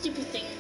stupid thing.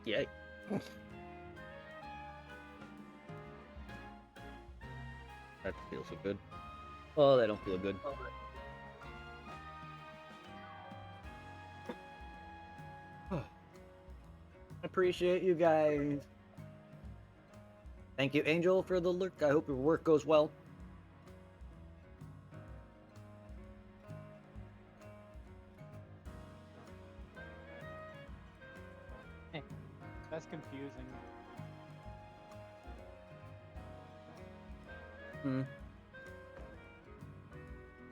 Yay. That feels so good. Oh, that don't feel good. Appreciate you guys. Thank you, Angel, for the lurk. I hope your work goes well. That's confusing.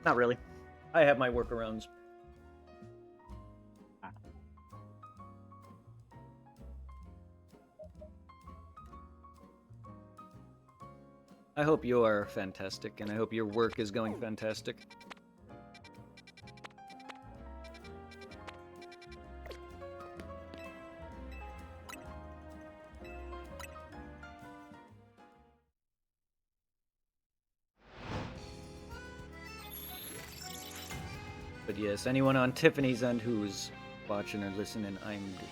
Not really. I have my workarounds. I hope you are fantastic, and I hope your work is going fantastic. But yes, anyone on Tiffany's end who's watching or listening, I'm good.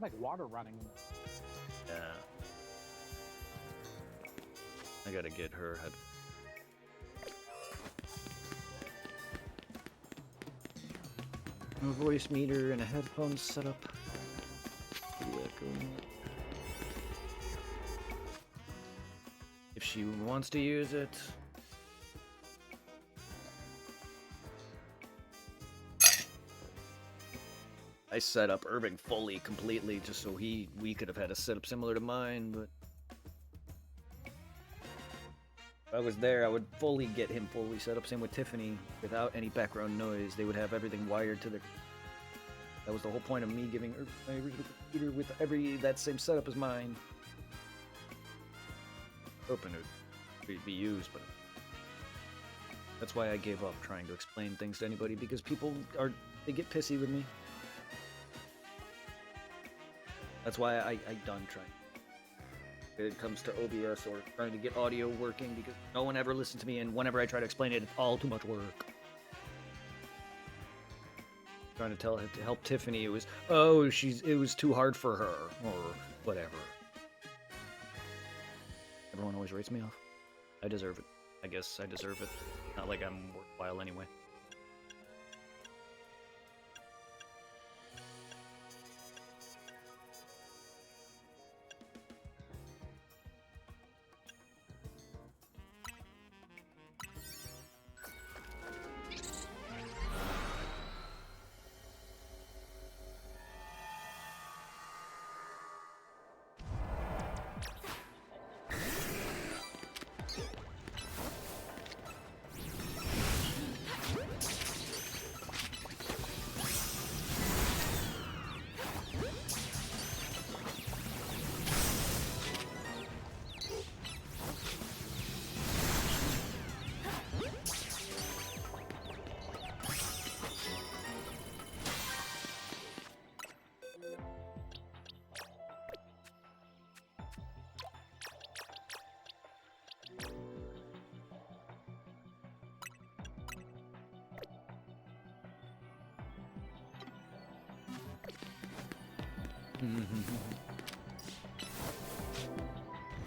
Like water running. Yeah. I gotta get her head. A voice meter and a headphone setup. If she wants to use it. I set up Irving fully, completely, just so we could have had a setup similar to mine, but if I was there, I would fully get him fully set up. Same with Tiffany, without any background noise. They would have everything wired to their. That was the whole point of me giving Irving my original computer with that same setup as mine. Hoping it would be used, but that's why I gave up trying to explain things to anybody, because they get pissy with me. That's why I done trying. When it comes to OBS or trying to get audio working, because no one ever listens to me, and whenever I try to explain it, it's all too much work. Trying to help Tiffany, it was too hard for her or whatever. Everyone always rates me off. I deserve it. I guess I deserve it. Not like I'm worthwhile anyway.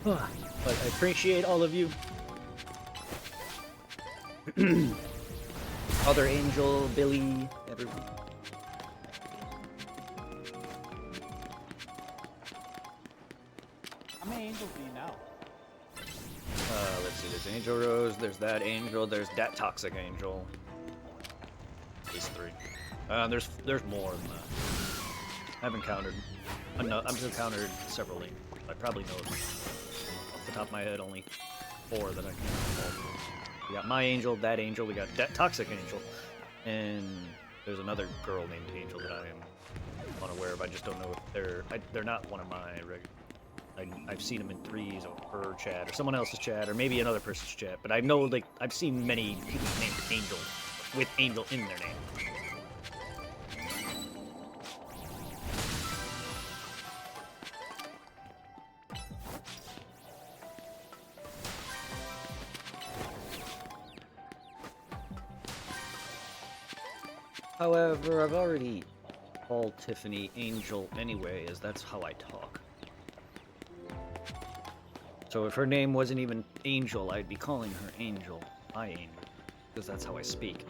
But I appreciate all of you. Other Angel, Billy, everyone. How many angels do you know? Let's see, there's Angel Rose, there's that Angel, there's that Toxic Angel. These three. There's more than that. I haven't counted. I'm still counted several angels. I probably know off the top of my head only 4 that I can recall. We got my angel, that angel, we got that Toxic Angel, and there's another girl named Angel that I am unaware of. I just don't know if they're not one of my regular. I've seen them in threes or her chat or someone else's chat or maybe another person's chat, but I know like I've seen many people named Angel with Angel in their name. However, I've already called Tiffany Angel anyway, as that's how I talk. So if her name wasn't even Angel, I'd be calling her Angel. My Angel. Because that's how I speak.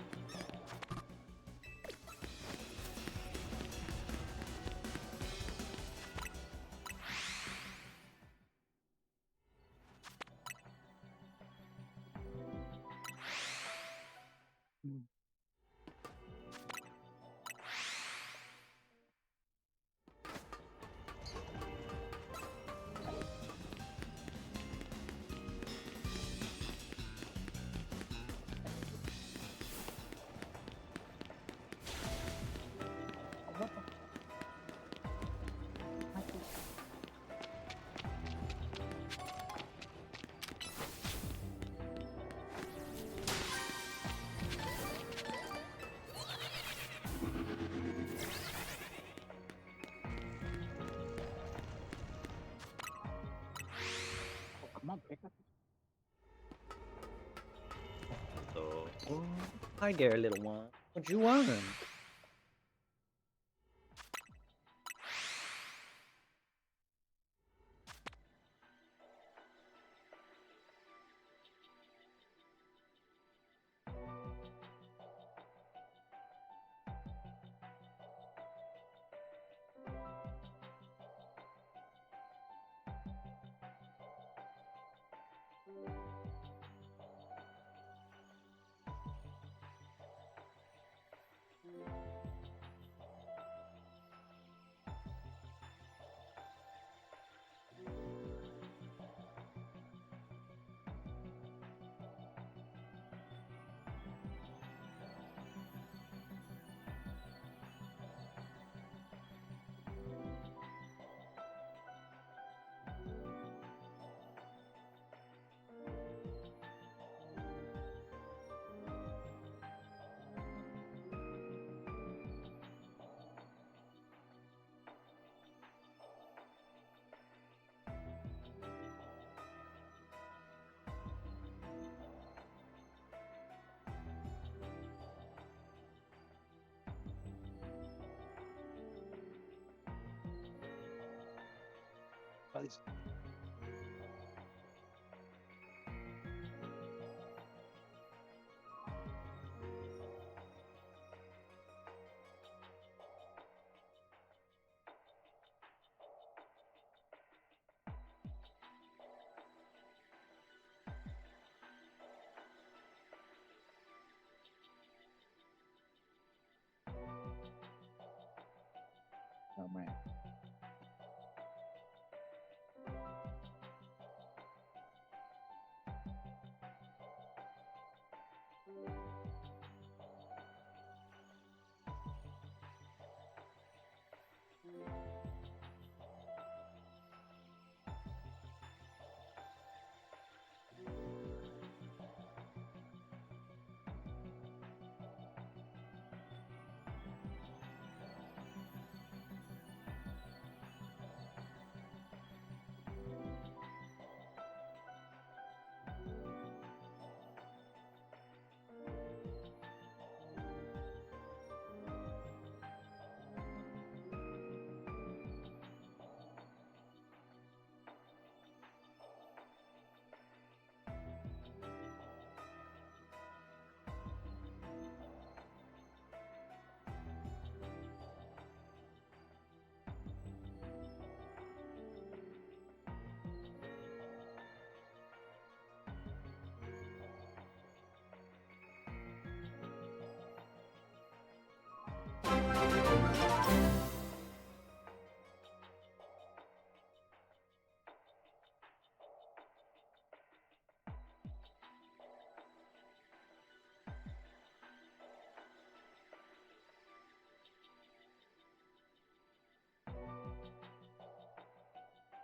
Come on, pick up. So, hi there, little one. What you want? Buddies. Oh man.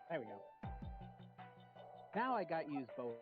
There we go. Now I got used both.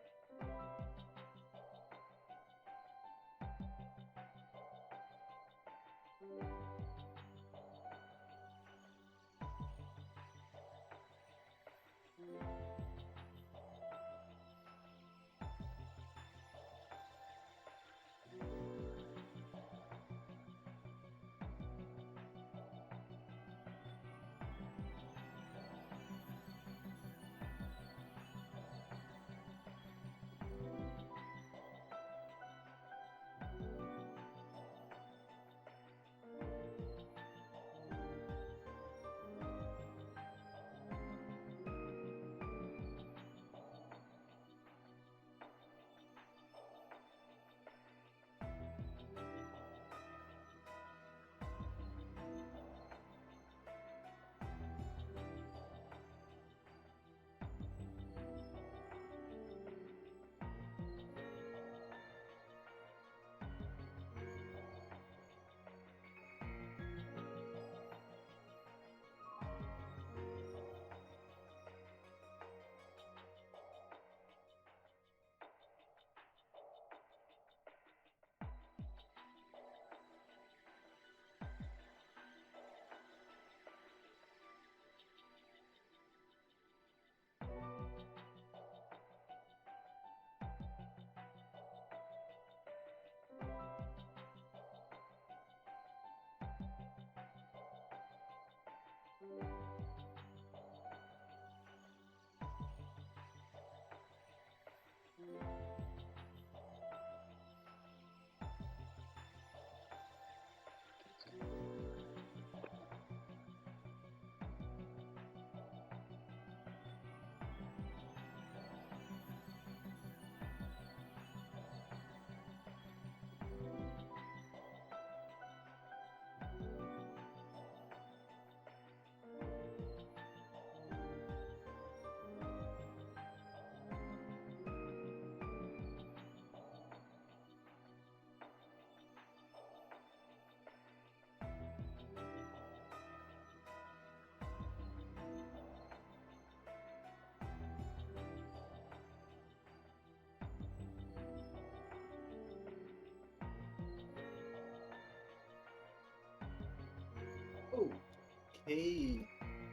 Hey,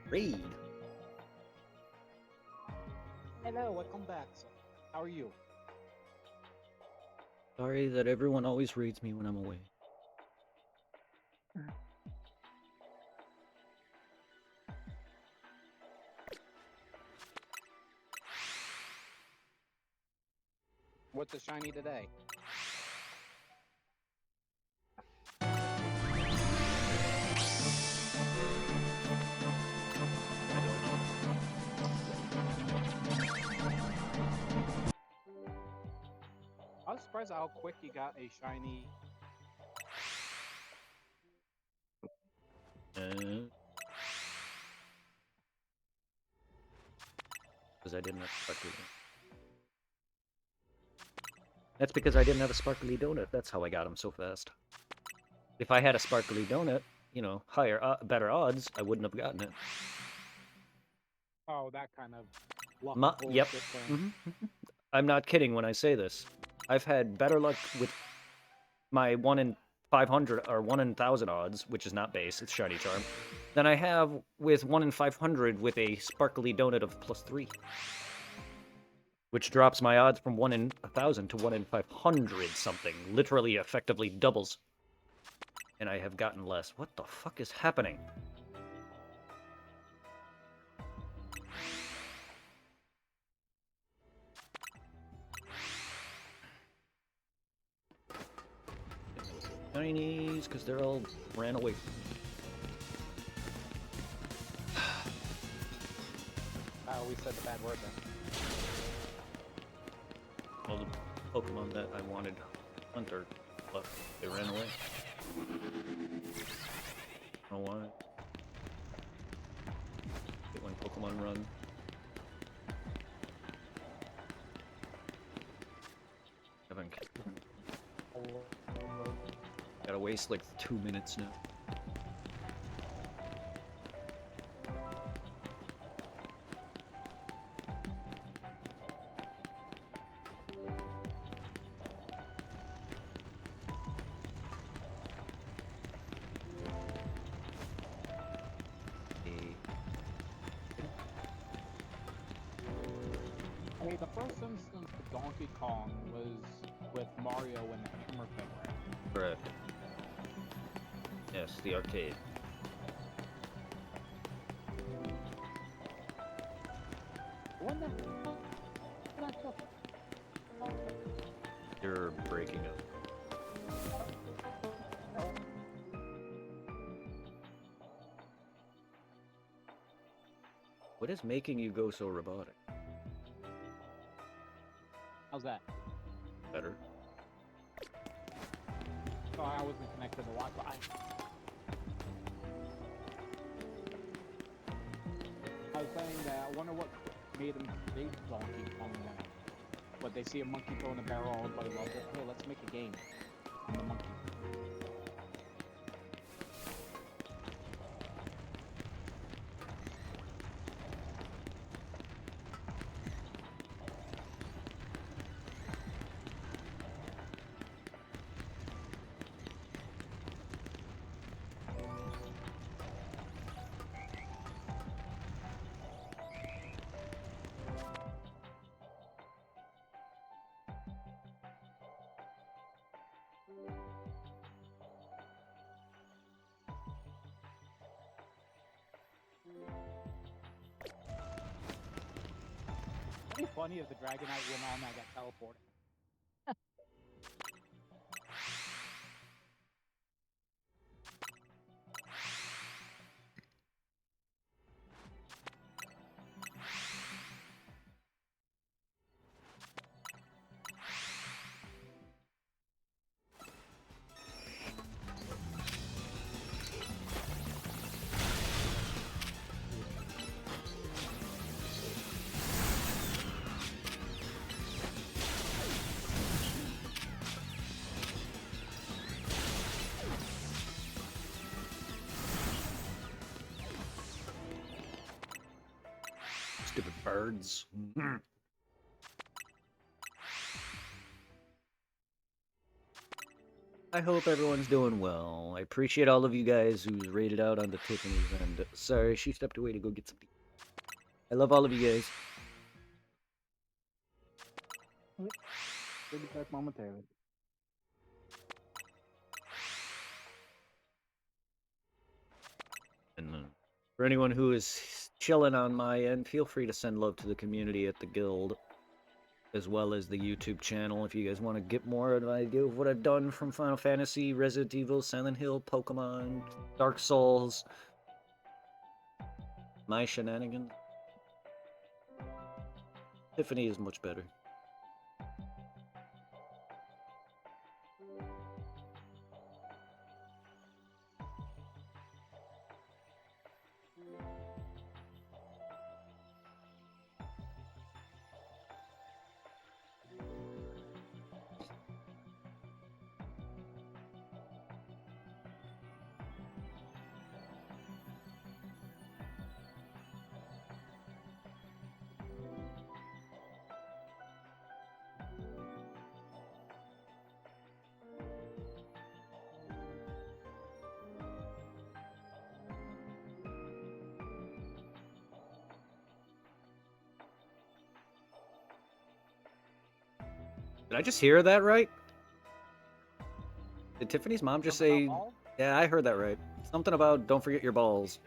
Raid. Hello, welcome back. So, how are you? Sorry that everyone always reads me when I'm away. What's the shiny today? I was surprised how quick you got a shiny. Because I didn't have sparkly. That's because I didn't have a sparkly donut. That's how I got them so fast. If I had a sparkly donut, you know, better odds, I wouldn't have gotten it. Oh, that kind of luck Yep. bullshit thing. I'm not kidding when I say this. I've had better luck with my 1 in 500 or 1 in 1,000 odds, which is not base, it's shiny charm, than I have with 1 in 500 with a sparkly donut of +3. Which drops my odds from 1 in 1,000 to 1 in 500 something. Literally, effectively doubles. And I have gotten less. What the fuck is happening? Chinese, because they're all ran away. We said the bad word then. All the Pokemon that I wanted Hunter left. They ran away. I don't know why. Get one Pokemon run. Haven't. Gotta waste like 2 minutes now. Hey, the first instance of Donkey Kong was with Mario and the hammer thing, right? Correct. Yes, the arcade. When the hell did I kill? You're breaking up. What is making you go so robotic? How's that? Better. Oh, I wasn't connected to Wi-Fi. I was saying that I wonder what made them create Donkey Kong now. What, they see a monkey throw in a barrel, everybody loves it. Hey, let's make a game. I'm the monkey. It'd be funny if the Dragonite went on and I got teleported. Stupid birds. I hope everyone's doing well. I appreciate all of you guys who's rated out on the Tiffany's, and sorry, she stepped away to go get something. I love all of you guys. We'll be back momentarily. And for anyone who is chilling on my end, feel free to send love to the community at the guild, as well as the YouTube channel if you guys want to get more of an idea of what I've done from Final Fantasy, Resident Evil, Silent Hill, Pokemon, Dark Souls, my shenanigans. Tiffany is much better. Did I just hear that right? Did Tiffany's mom just say... Yeah, I heard that right. Something about don't forget your balls.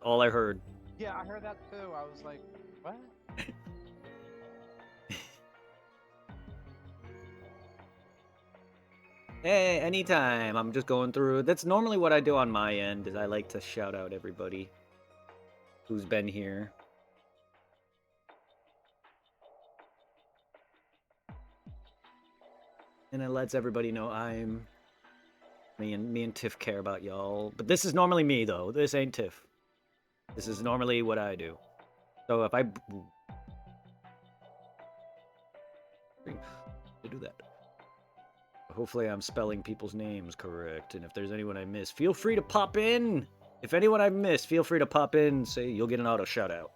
All I heard. Yeah, I heard that too. I was like, what? Hey, anytime. I'm just going through. That's normally what I do on my end, is I like to shout out everybody who's been here. And it lets everybody know me and Tiff care about y'all. But this is normally me though. This ain't Tiff. This is normally what I do. So if I do that. Hopefully I'm spelling people's names correct. And if there's anyone I miss, feel free to pop in. If anyone I've missed, feel free to pop in and say you'll get an auto shout out.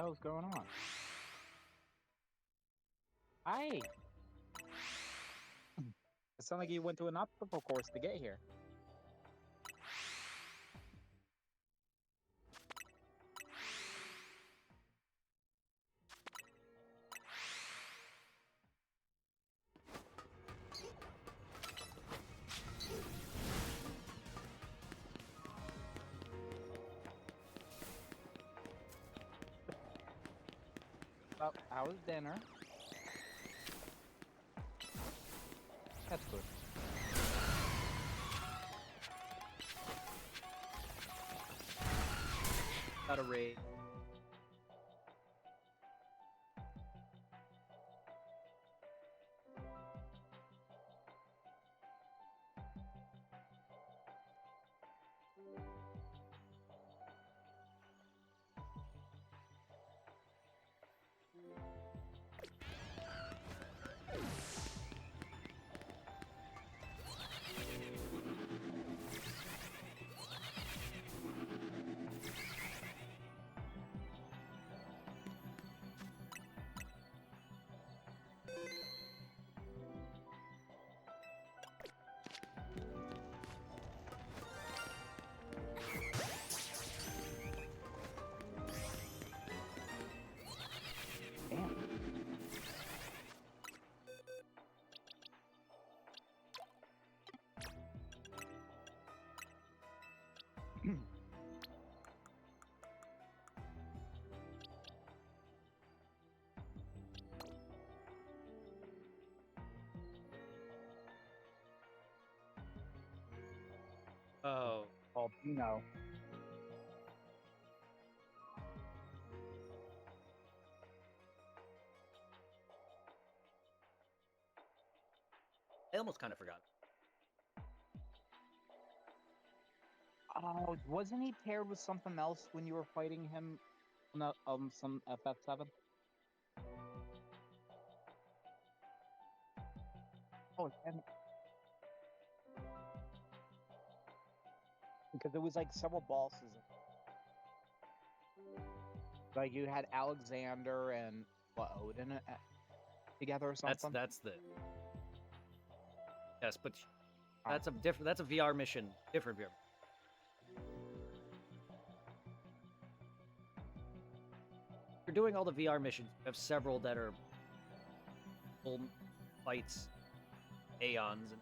hell's going on? Hi! It sounded like you went to an obstacle course to get here. Well, how was dinner? That's good. Got a raid. Damn. Oh. Albino. I almost kind of forgot. Oh, wasn't he paired with something else when you were fighting him? No, some FF7. Oh, and because there was like several bosses. Like you had Alexander and what Odin together or something. That's the. Yes, but that's a different. That's a VR mission. Different VR. You're doing all the VR missions. You have several that are full fights, Aeons, and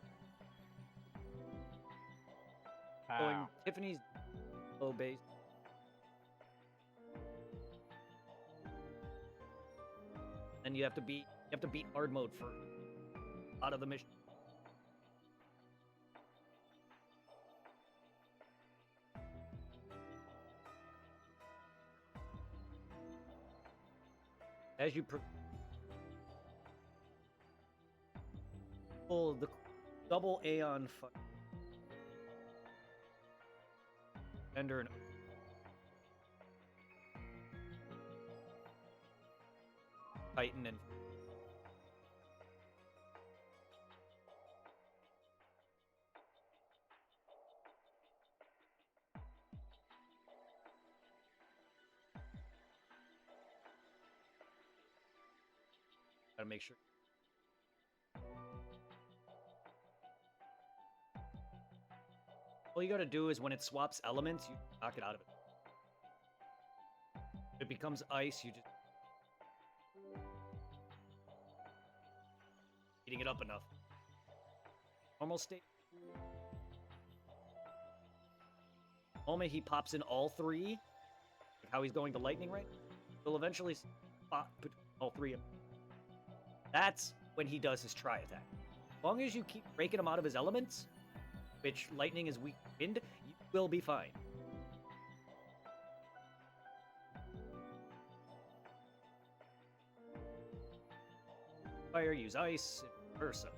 going Ah. Tiffany's low base. And you have to beat hard mode for a lot of the mission. As you pull the double Aeon Ender and Titan and gotta make sure. All you gotta do is when it swaps elements, you knock it out of it. If it becomes ice, you just heating it up enough. Normal state. The moment he pops in all three, like how he's going to lightning right, he'll eventually put all three of them. That's when he does his tri attack. As long as you keep breaking him out of his elements, which lightning is weak to wind, you will be fine. Fire, use ice, and versa.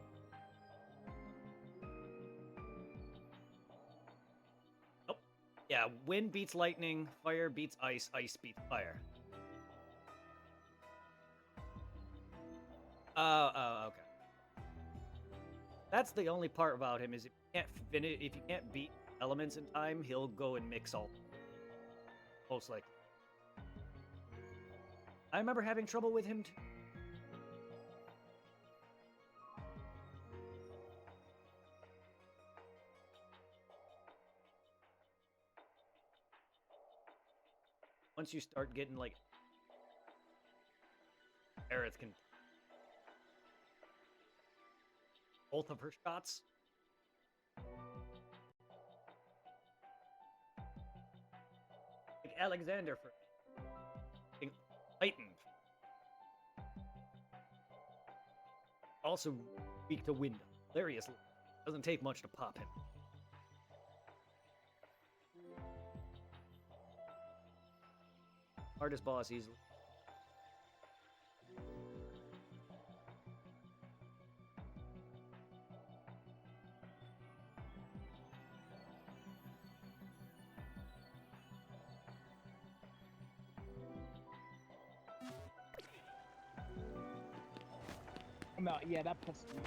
Nope. Yeah, wind beats lightning, fire beats ice, ice beats fire. Okay. That's the only part about him is if you can't beat elements in time, he'll go and mix all. Most likely. I remember having trouble with him too. Once you start getting like Aerith can both of her shots. Like Alexander for being heightened. Also weak to wind. Hilarious. Doesn't take much to pop him. Hardest boss easily. No, yeah, that pissed me.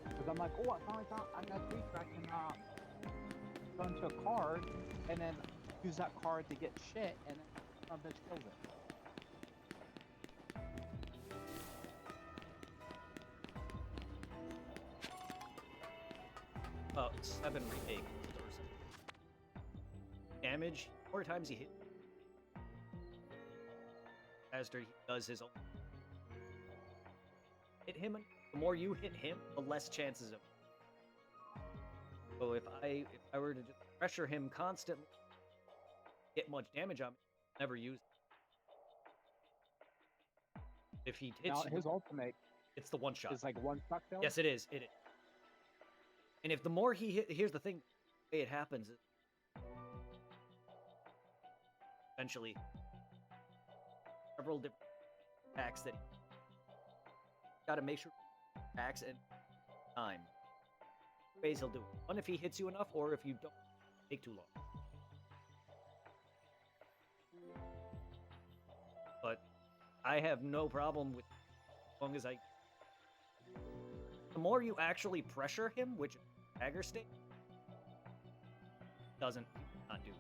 Because I'm like, oh, I finally got a creature I can go into a card and then use that card to get shit, and then some bitch kills it. Oh, 7 remake. Damage, more times he hit. Faster he does his own. Hit him, the more you hit him, the less chances of. So if I were to just pressure him constantly, get much damage on me, never use it. If he hits now, his ultimate it's the one shot. is like one shot kill? Yes, it is. It is. And if the more he hit, here's the thing, the way it happens is eventually several different attacks that got to make sure attacks and time. Ways he'll do it. One if he hits you enough, or if you don't take too long. But I have no problem with as long as I. The more you actually pressure him, which dagger stick doesn't not do.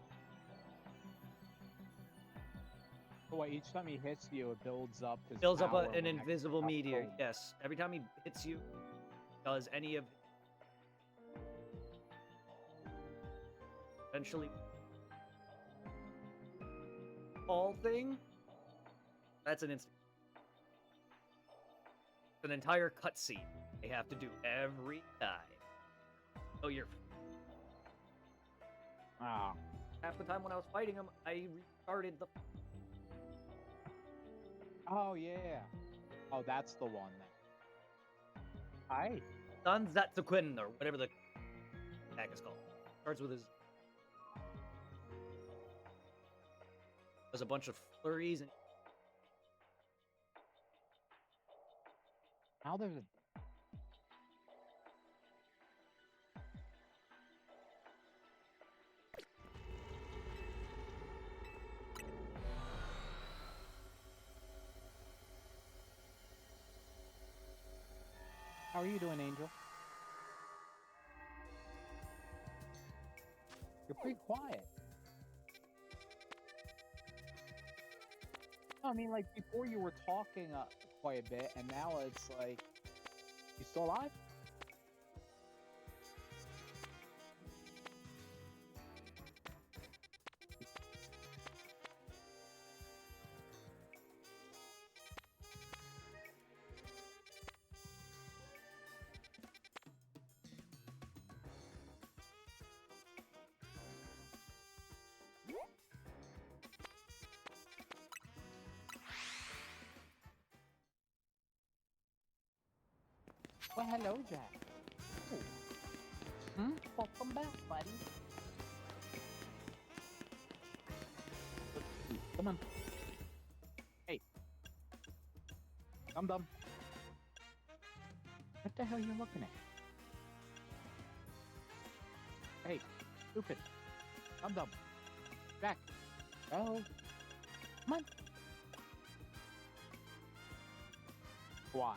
So what, each time he hits you, it builds up his Builds up power an when I invisible stop meteor. rolling. Yes, every time he hits you, does any of eventually all thing. That's an instant. It's an entire cutscene they have to do every time. Oh, you're Ah, half the time when I was fighting him, I restarted the. oh yeah. Oh, that's the one then. Hi. Danzatsuken, or whatever the attack is called. Starts with his. Does a bunch of flurries and. Now there's a... How are you doing, Angel? You're pretty quiet. I mean, like, before you were talking quite a bit, and now it's like... You still alive? Well, hello, Jack. Oh. Welcome back, buddy. Come on. Hey. I'm dumb. What the hell are you looking at? Hey, stupid. I'm dumb. Jack. Oh. Come on. Why?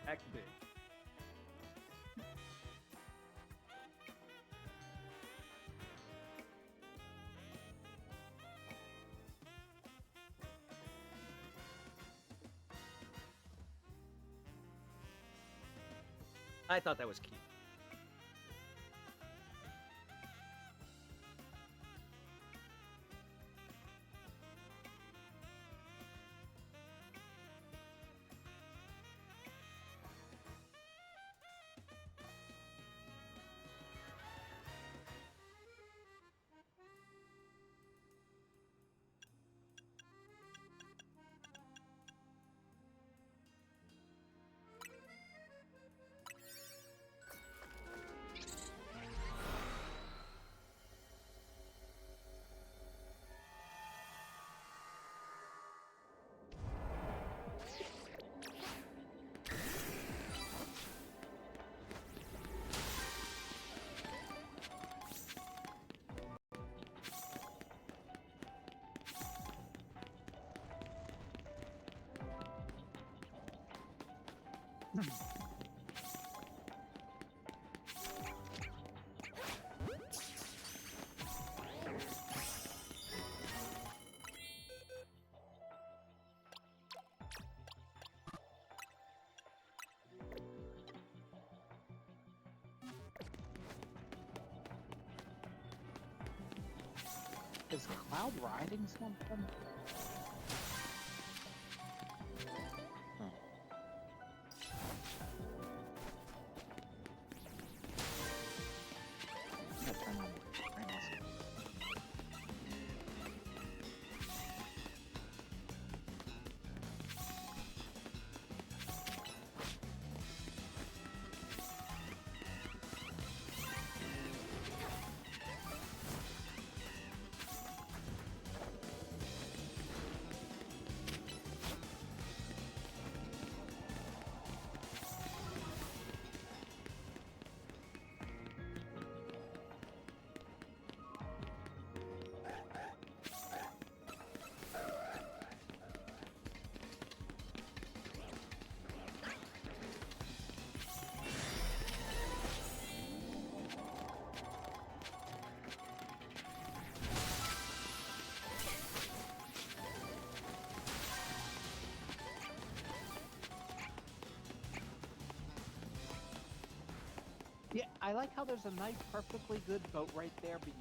Act big. I thought that was cute. Is Cloud riding something? Yeah, I like how there's a nice, perfectly good boat right there, but you.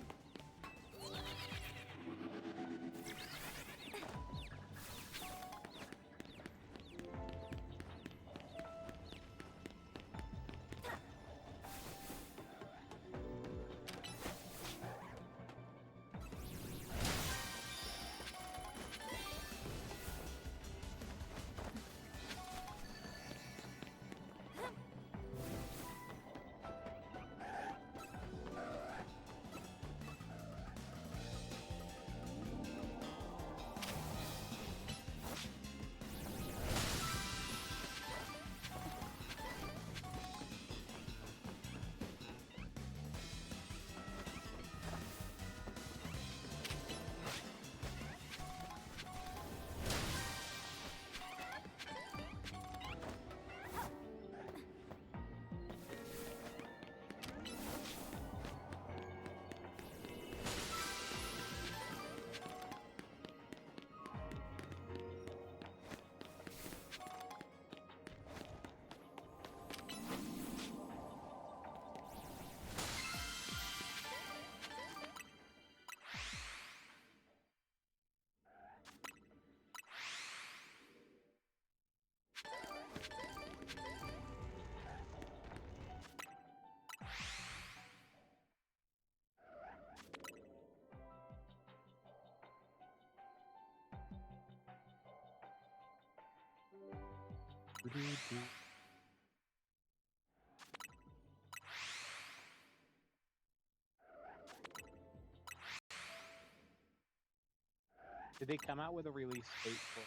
Did they come out with a release date for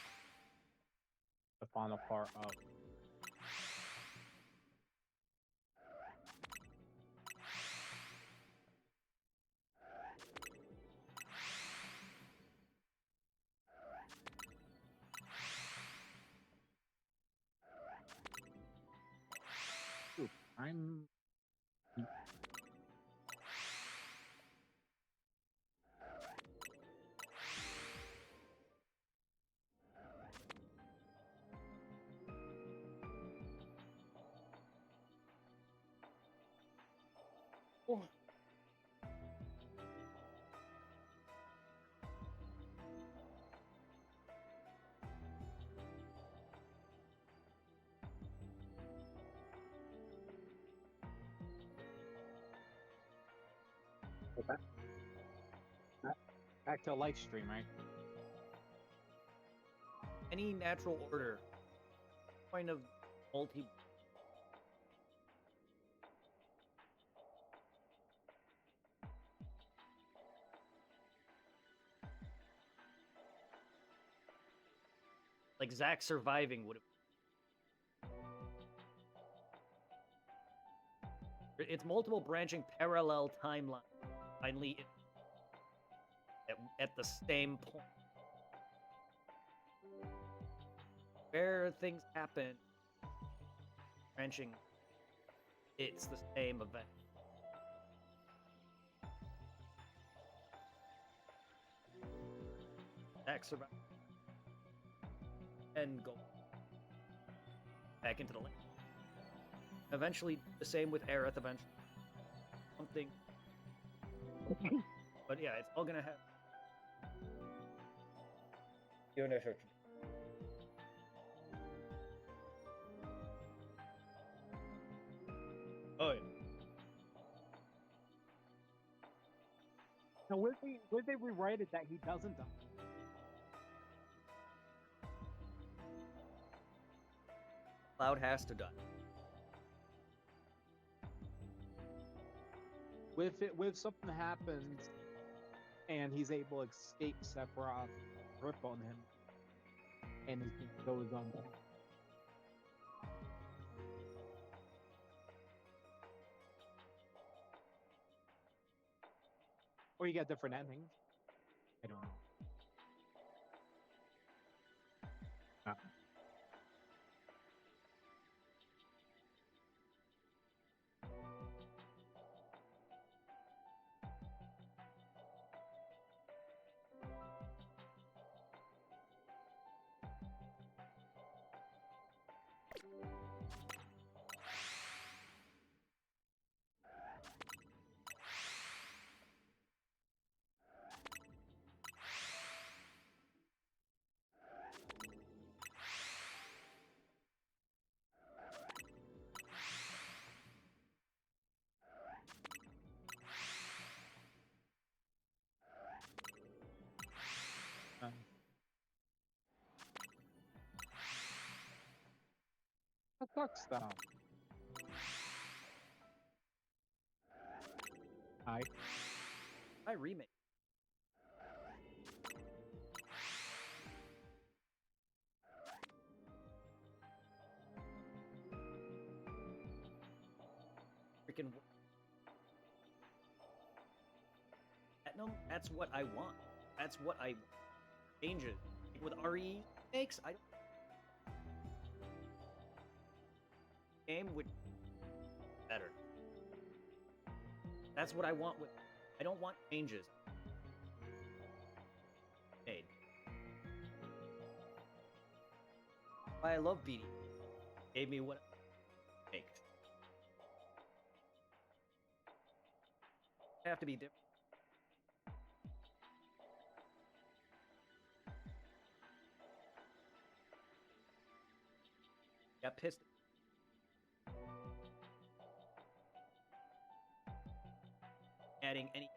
the final part of? I'm. Oh. Okay. Back to a live stream, right? Any natural order. Point of multi. Like Zack surviving would have. It's multiple branching parallel timeline. Finally, at the same point. Where things happen, branching, it's the same event. Zack survive and go back into the lane. Eventually, the same with Aerith. Eventually, something. But yeah, it's all gonna happen. You're no search. Oh, yeah. Now, where they rewrite it that he doesn't die? Cloud has to die. With something happens, and he's able to escape Sephiroth's grip on him, and he goes on. Or you get different endings. I don't know. That sucks, though. Hi. My remake. Freaking. No, that's what I want. That's what I change it. With RE makes, I don't. Game would better. That's what I want with. I don't want changes. Made. Why I love BD. Gave me what I make. Have to be different. Got pissed. Adding any.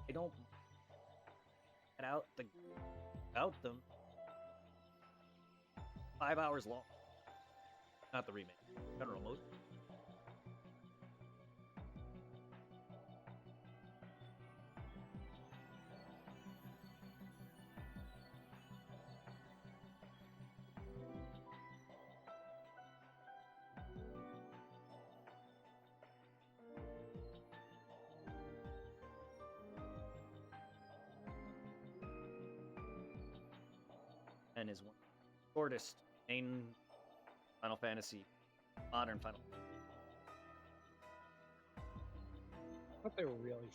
I don't get out the out them. 5 hours long. Not the remake. General mode. and is one of the shortest main Final Fantasy, modern Final. But they were really.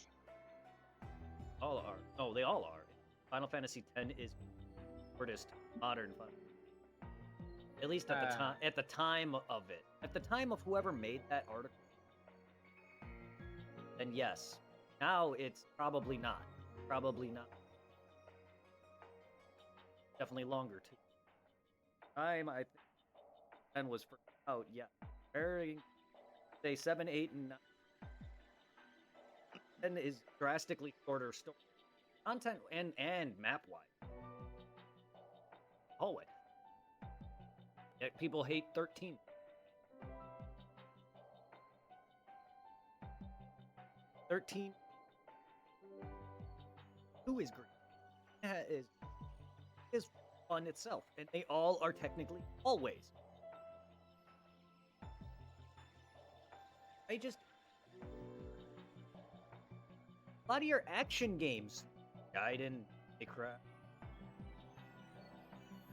All are. No, they all are. Final Fantasy X is shortest modern Final. At least at the time. At the time of it. At the time of whoever made that article. Then yes. Now it's probably not. Probably not. Definitely longer too. Time I think 10 was first out. Yeah. Very. Say 7, 8, and 9. 10 is drastically shorter story content and map wise. Hallway. Yet people hate 13. 13. Who is great? Is fun itself, and they all are technically always. I just a lot of your action games, Gaiden, Minecraft,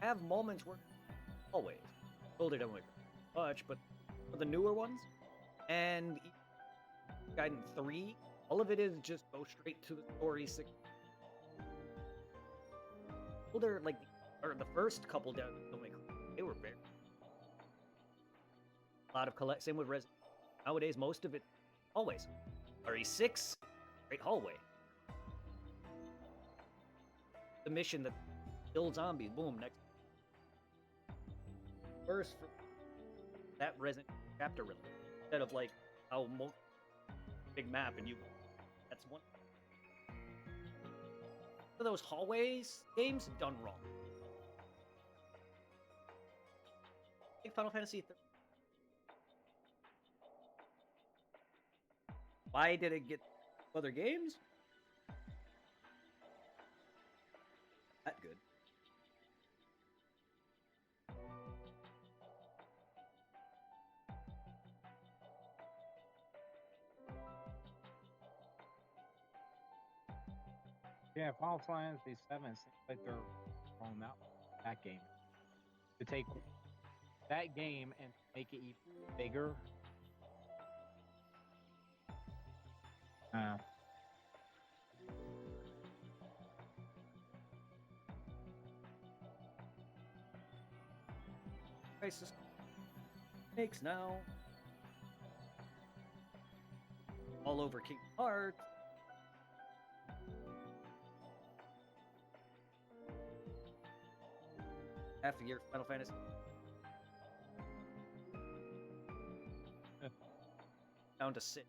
have moments where always. Told it don't like much, but for the newer ones and Gaiden 3, all of it is just go straight to the story. Older, like, or the first couple down, they were very. A lot of same with Resident. Nowadays, most of it always. RE6, great hallway. The mission that killed zombies, boom, next. First for that Resident chapter really. Instead of like how big map and you that's one of those hallways games done wrong. I think Final Fantasy 13. Why did it get other games? That good. Yeah, Final Fantasy 7 seems like they're rolling out that game. To take that game and make it even bigger. Crisis makes now. All over Kingdom Hearts. Half a year Final Fantasy. Down to 6.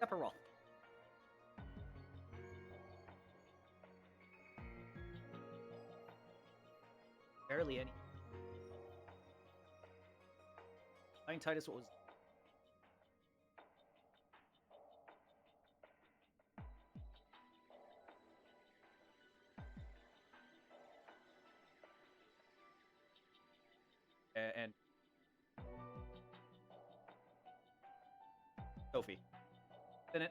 Sephiroth. Barely any. Fine Titus, what was? And Sophie. In it,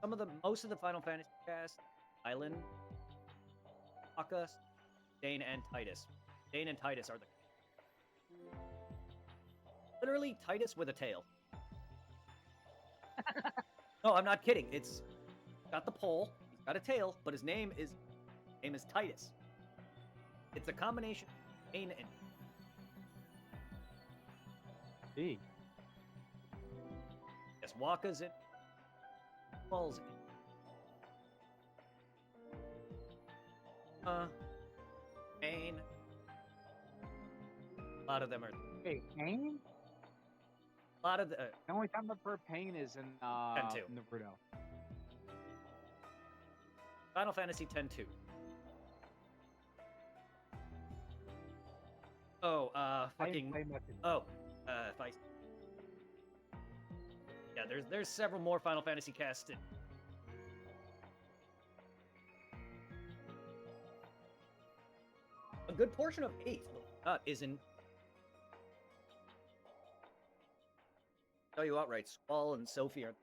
but most of the Final Fantasy cast, Island, Akka, Dane, and Titus. Dane and Titus are the literally Titus with a tail. No, I'm not kidding. It's got the pole, he's got a tail, but his name is Titus. It's a combination of Dane and Gee. yes, Wakka's in. Falls in. Pain. A lot of them are. Hey, Pain? A lot of the. The only time I've heard Pain is in Naruto. Final Fantasy X-2. Oh, fucking. Feist. Yeah, there's several more Final Fantasy casts in. good portion of 8, is in. Tell you outright, Squall and Sophie are.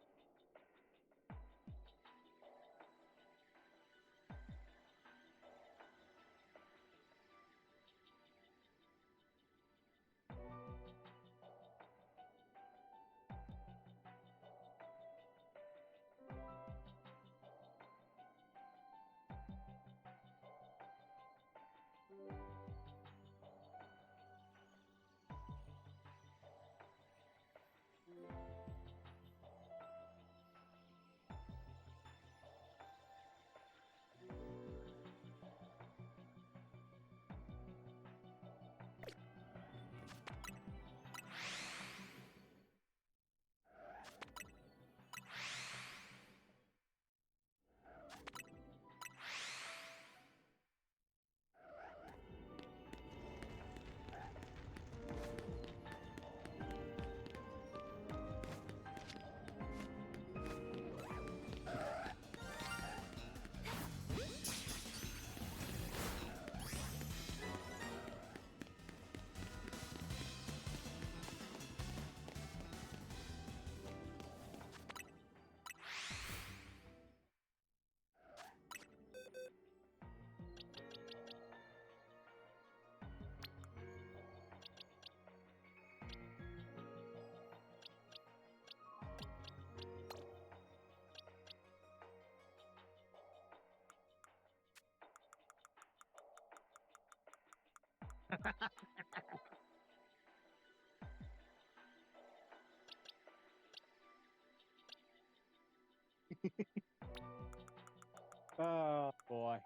Oh boy.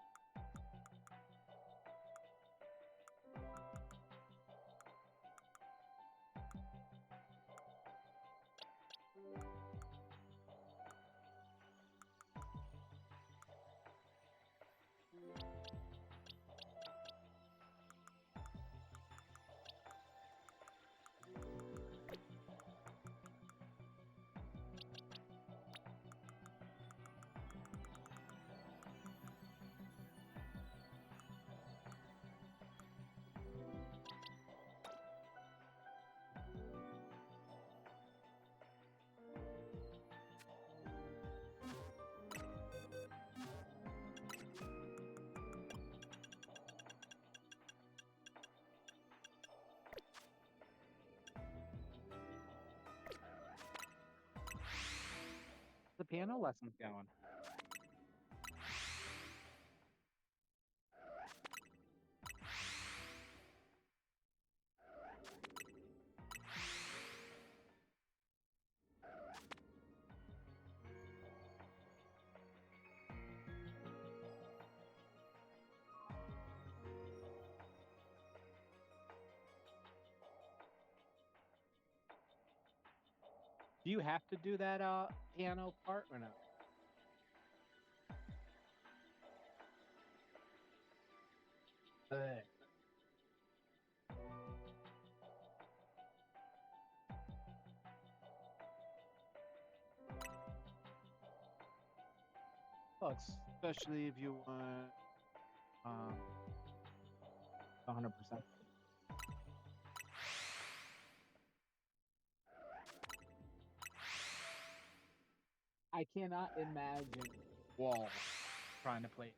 The piano lesson's going. Do you have to do that piano part or no? Well, especially if you want 100%. I cannot imagine Wall trying to play.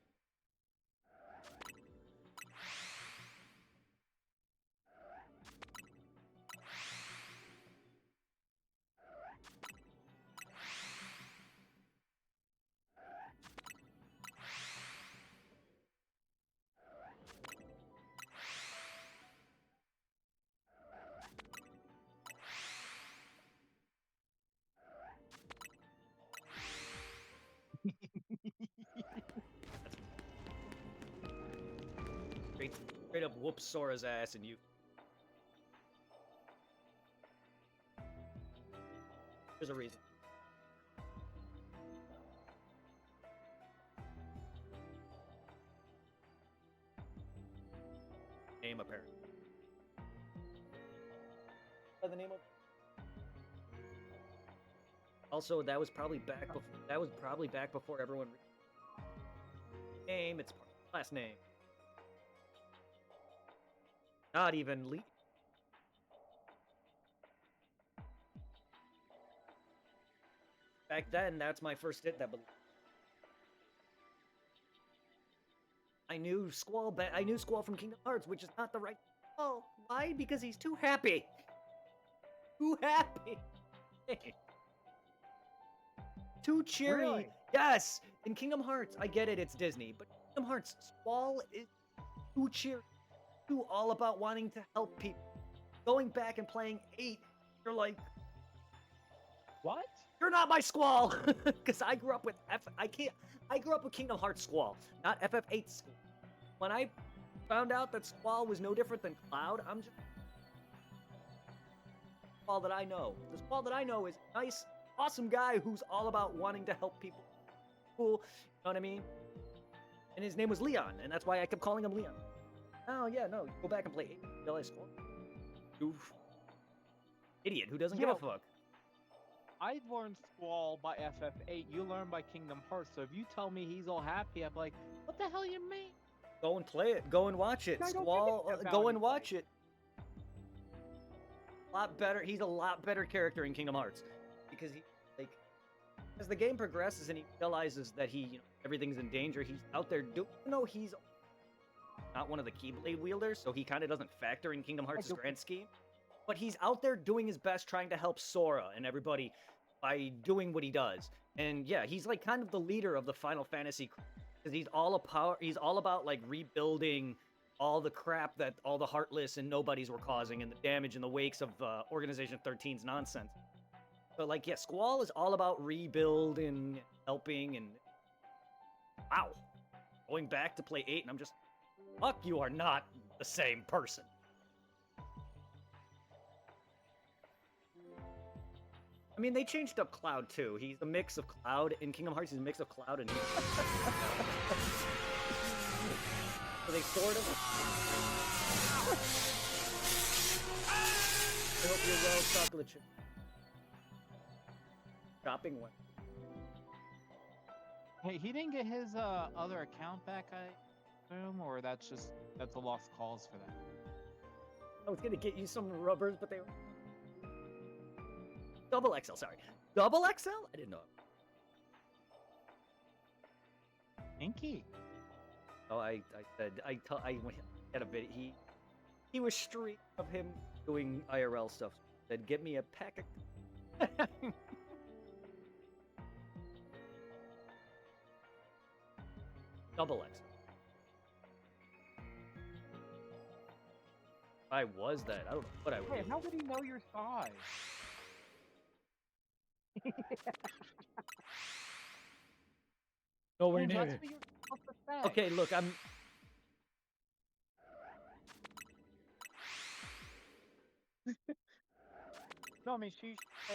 Straight up whoop Sora's ass and you. There's a reason. Name apparently. The name of. Also, that was probably back before. That was probably back before everyone. Name. It's last name. Not even lead. Back then, that's my first hit that. I knew Squall. I knew Squall from Kingdom Hearts, which is not the right. Oh, why? Because he's too happy. Too happy. Too cheery. Really? Yes. In Kingdom Hearts, I get it. It's Disney, but Kingdom Hearts, Squall is too cheery. Too all about wanting to help people. Going back and playing 8, you're like, What? you're not my Squall, because I grew up with I grew up with Kingdom Hearts Squall, not FF8 Squall. When I found out that Squall was no different than Cloud, I'm just Squall that I know. The Squall that I know is a nice, awesome guy who's all about wanting to help people. Cool, you know what I mean? And his name was Leon, and that's why I kept calling him Leon. Oh yeah, no, go back and play 8. Realize Squall. Oof. Idiot who doesn't give a fuck. I learned Squall by FF8. You learn by Kingdom Hearts. So if you tell me he's all happy, I'm like, what the hell you mean? Go and play it. Go and watch it. I don't give a Squall, shit about go and anything. watch it. A lot better. He's a lot better character in Kingdom Hearts because he, like, as the game progresses and he realizes that everything's in danger. He's out there he's not one of the Keyblade wielders, so he kind of doesn't factor in Kingdom Hearts' grand scheme. But he's out there doing his best, trying to help Sora and everybody by doing what he does. And yeah, he's like kind of the leader of the Final Fantasy because he's all about like rebuilding all the crap that all the Heartless and Nobodies were causing and the damage in the wakes of Organization 13's nonsense. So like, yeah, Squall is all about rebuilding, helping, and wow, going back to play 8, and I'm just, fuck, you are not the same person. I mean, they changed up Cloud too. He's a mix of Cloud in Kingdom Hearts. He's a mix of Cloud and. So they sort of. I hope you're well, chocolate chip. Shopping one. Hey, he didn't get his other account back, I assume, or that's a lost cause for that. I was gonna get you some rubbers, but they were. Double XL, sorry. Double XL? I didn't know. Inky. Oh, I had a bit. He was streak of him doing IRL stuff. Said, "Get me a pack of." Double XL. I was that. I don't know what I was. Wait, how would he know your size? Nowhere Dude, near. that's what you're supposed to say. Okay, look, I'm. No, I mean, she should say,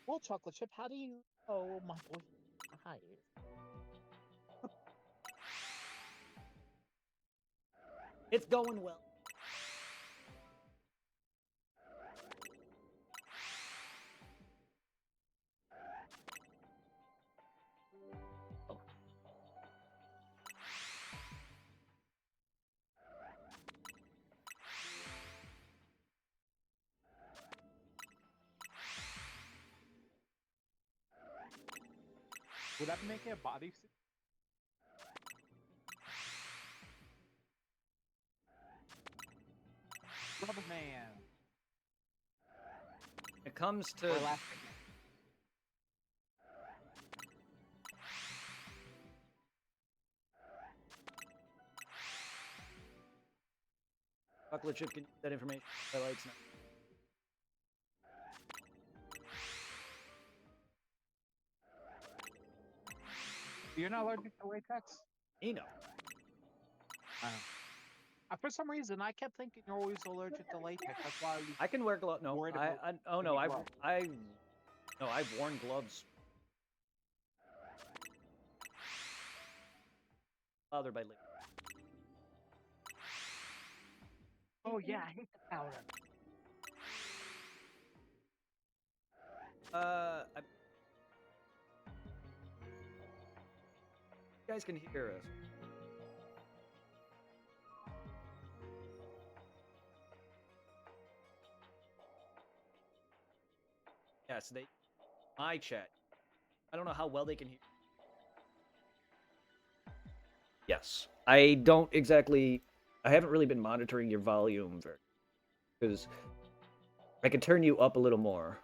well, Chocolate Chip, how do you know my boy's height? It's going well. Would that make it a bodysuit? Rubber Man. It comes to. Or Elastic Man. Chocolate chip can use that information. I like now. You're not allergic to latex? For some reason, I kept thinking you're always allergic to latex. That's why I can wear gloves. No, Worried about oh no, getting gloves. I've worn gloves. Bothered by latex. Oh yeah, I hate the powder. You guys can hear us. Yes, they. My chat. I don't know how well they can hear. Yes, I don't exactly. I haven't really been monitoring your volume very, because I can turn you up a little more.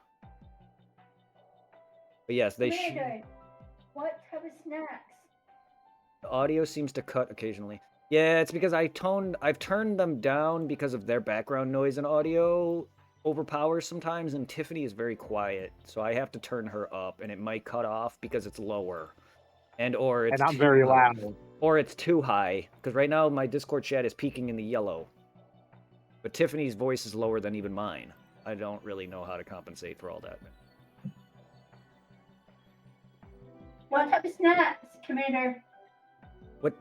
But yes, they. Commander, what type of snacks? The audio seems to cut occasionally. Yeah, it's because I've turned them down because of their background noise and audio overpowers sometimes, and Tiffany is very quiet, so I have to turn her up, and it might cut off because it's lower, or it's And I'm too very high. loud. Or it's too high, because right now my Discord chat is peaking in the yellow, but Tiffany's voice is lower than even mine. I don't really know how to compensate for all that. What type of snacks, Commander? What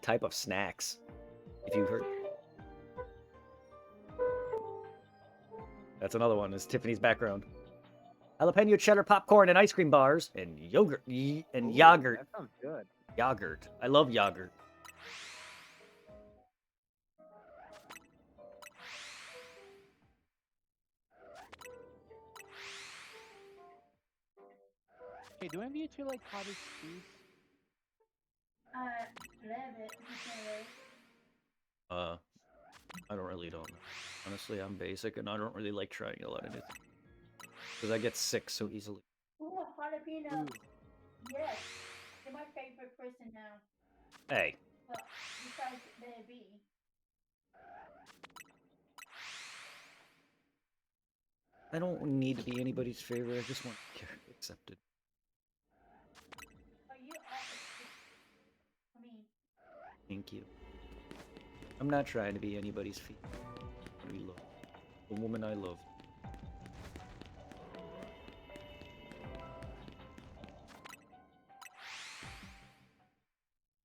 type of snacks? If you heard. That's another one. Is Tiffany's background. Jalapeno cheddar popcorn and ice cream bars and yogurt and yogurt. That sounds good. Yogurt. I love yogurt. Hey, do any of you two like cottage cheese? Love it. I don't really don't. Honestly, I'm basic and I don't really like trying a lot of anything. Because I get sick so easily. Ooh, jalapeno. Ooh. Yes, you're my favorite person now. Hey. Well, besides the bee. I don't need to be anybody's favorite. I just want to get accepted. Are you? I mean. Thank you. I'm not trying to be anybody's favorite. We love the woman I love.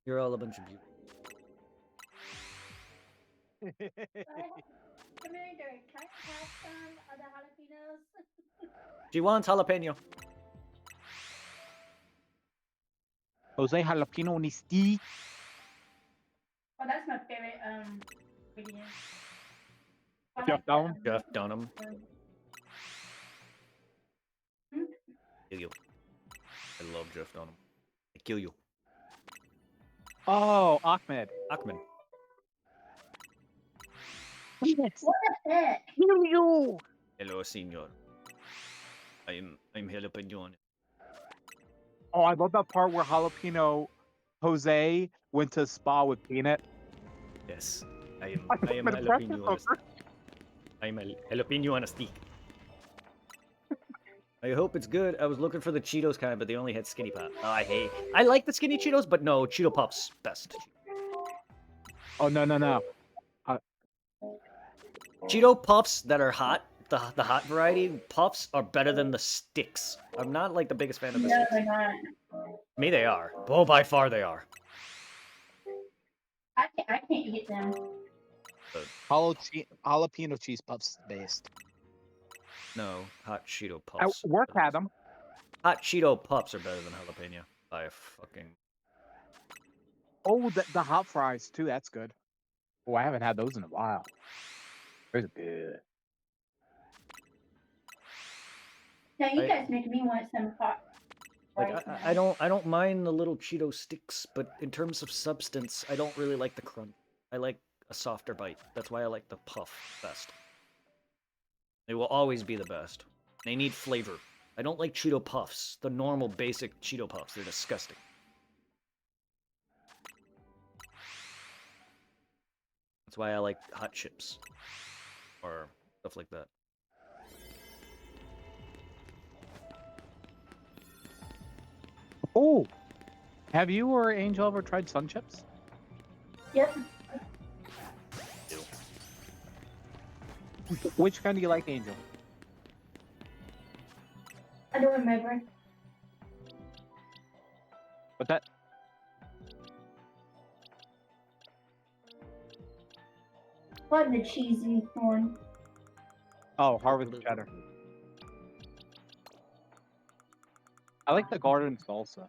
You're all a bunch of beautiful. Commander, can I have some of the jalapenos? She wants jalapeno. Jose jalapeno ni stick. Oh, that's my favorite ingredient. I Jeff like the, Dunham? Jeff Dunham. Hmm? Kill you. I love Jeff Dunham. I kill you. Oh, Ahmed. Ahmed. Yes. What the heck? You. Hello, senor. I'm jalapeno. Oh, I love that part where jalapeno Jose went to spa with Peanut. Yes. I am jalapeno on a stick. I'm a jalapeno on a stick. I hope it's good. I was looking for the Cheetos kind, but they only had Skinny Pop. Oh, I like the Skinny Cheetos, but no, Cheeto Puff's best. Oh, no. Cheeto Puffs that are hot, the hot variety, Puffs are better than the sticks. I'm not like the biggest fan of the No, sticks. they're not. Me, they are. Oh, by far they are. I can't eat them. Jalapeno cheese puffs based. No, hot Cheeto I Puffs. work at them. Hot Cheeto Puffs are better than jalapeno. By a fucking. Oh, the hot fries too. That's good. Oh, I haven't had those in a while. Those are good. Now you guys make me want some hot. Like fries I now. don't mind the little Cheeto sticks, but in terms of substance, I don't really like the crunch. I like a softer bite. That's why I like the puff best. They will always be the best. They need flavor. I don't like Cheeto Puffs. The normal basic Cheeto Puffs. They're disgusting. That's why I like hot chips. Or stuff like that. Oh, have you or Angel ever tried Sun Chips? Yep. Ew. Which kind do you like, Angel? I don't remember. What's that? What the cheesy one? Oh, Harvest Cheddar. I like the garden salsa.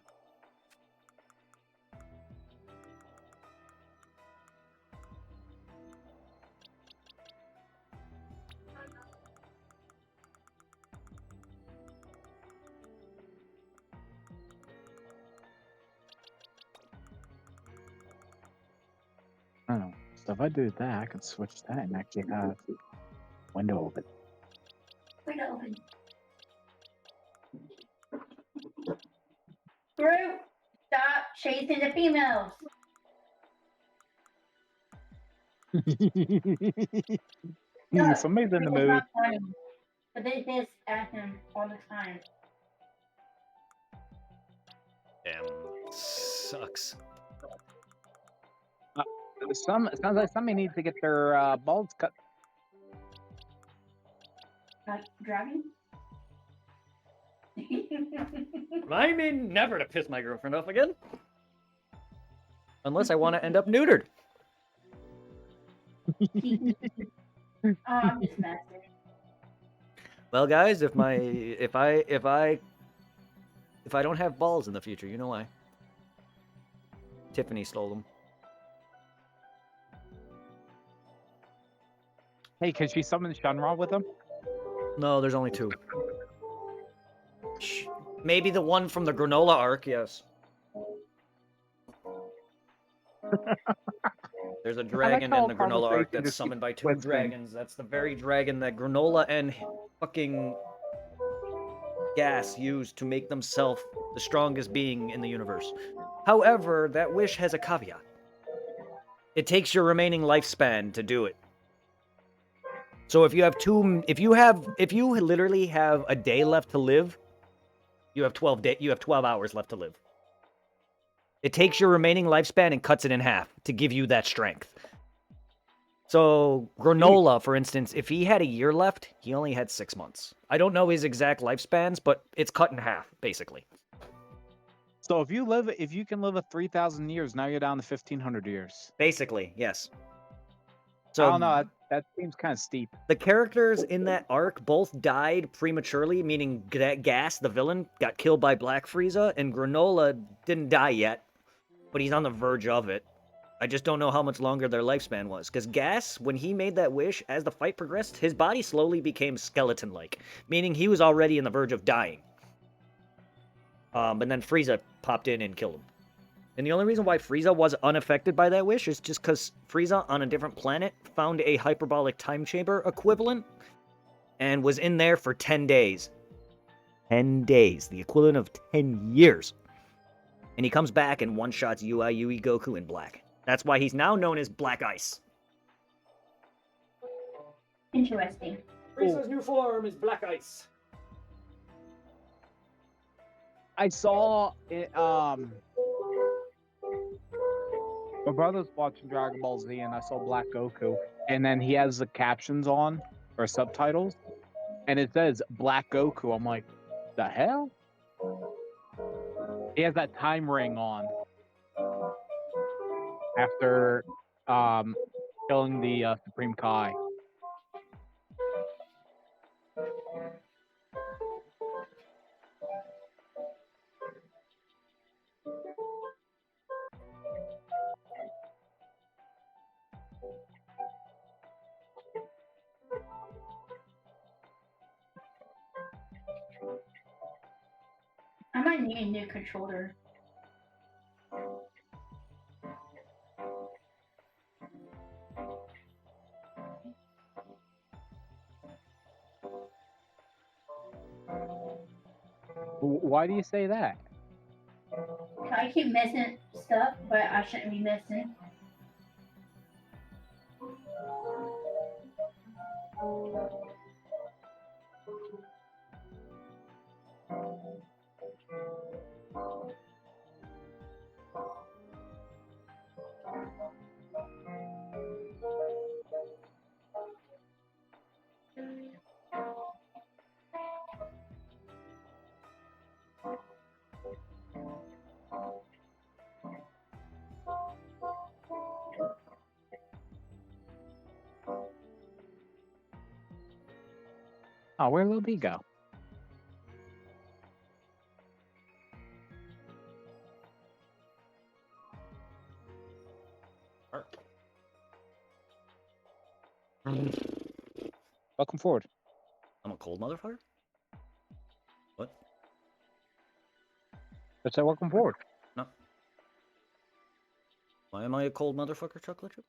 So if I do that, I can switch that and actually have window open. Window open. Group, stop chasing the females. Somebody's in the It's mood. not funny, but they just at him all the time. Damn, sucks. It sounds like somebody needs to get their balls cut. Like driving. I mean, never to piss my girlfriend off again. Unless I want to end up neutered. Oh, I'm just messing. Well, guys, if I don't have balls in the future, you know why? Tiffany stole them. Hey, can she summon Shenron with them? No, there's only two. Maybe the one from the granola arc, yes. There's a dragon in the granola arc that's summoned by two dragons. That's the very dragon that granola and fucking gas used to make themselves the strongest being in the universe. However, that wish has a caveat. It takes your remaining lifespan to do it. So if you literally have a day left to live, you have 12 hours left to live. It takes your remaining lifespan and cuts it in half to give you that strength. So granola, for instance, if he had a year left, he only had 6 months. I don't know his exact lifespans, but it's cut in half, basically. So if you can live 3,000 years, now you're down to 1,500 years. Basically, yes. So I don't know. That seems kind of steep. the characters in that arc both died prematurely, meaning Gas, the villain, got killed by Black Frieza, and Granola didn't die yet, but he's on the verge of it. I just don't know how much longer their lifespan was, because Gas, when he made that wish, as the fight progressed, his body slowly became skeleton-like, meaning he was already on the verge of dying. And then Frieza popped in and killed him. And the only reason why Frieza was unaffected by that wish is just because Frieza on a different planet found a hyperbolic time chamber equivalent and was in there for 10 days. 10 days, the equivalent of 10 years. And he comes back and one-shots Yui Goku in black. That's why he's now known as Black Ice. Interesting. Frieza's new form is Black Ice. I saw it. My brother's watching Dragon Ball Z, and I saw Black Goku, and then he has the captions on or subtitles, and it says Black Goku. I'm like, the hell? He has that time ring on after killing the Supreme Kai. I might need a new controller. Why do you say that? I keep missing stuff, but I shouldn't be missing. Oh, where'd Lil B go? Welcome forward. I'm a cold motherfucker? What? Let's say welcome forward. No. Why am I a cold motherfucker, Chocolate Chip?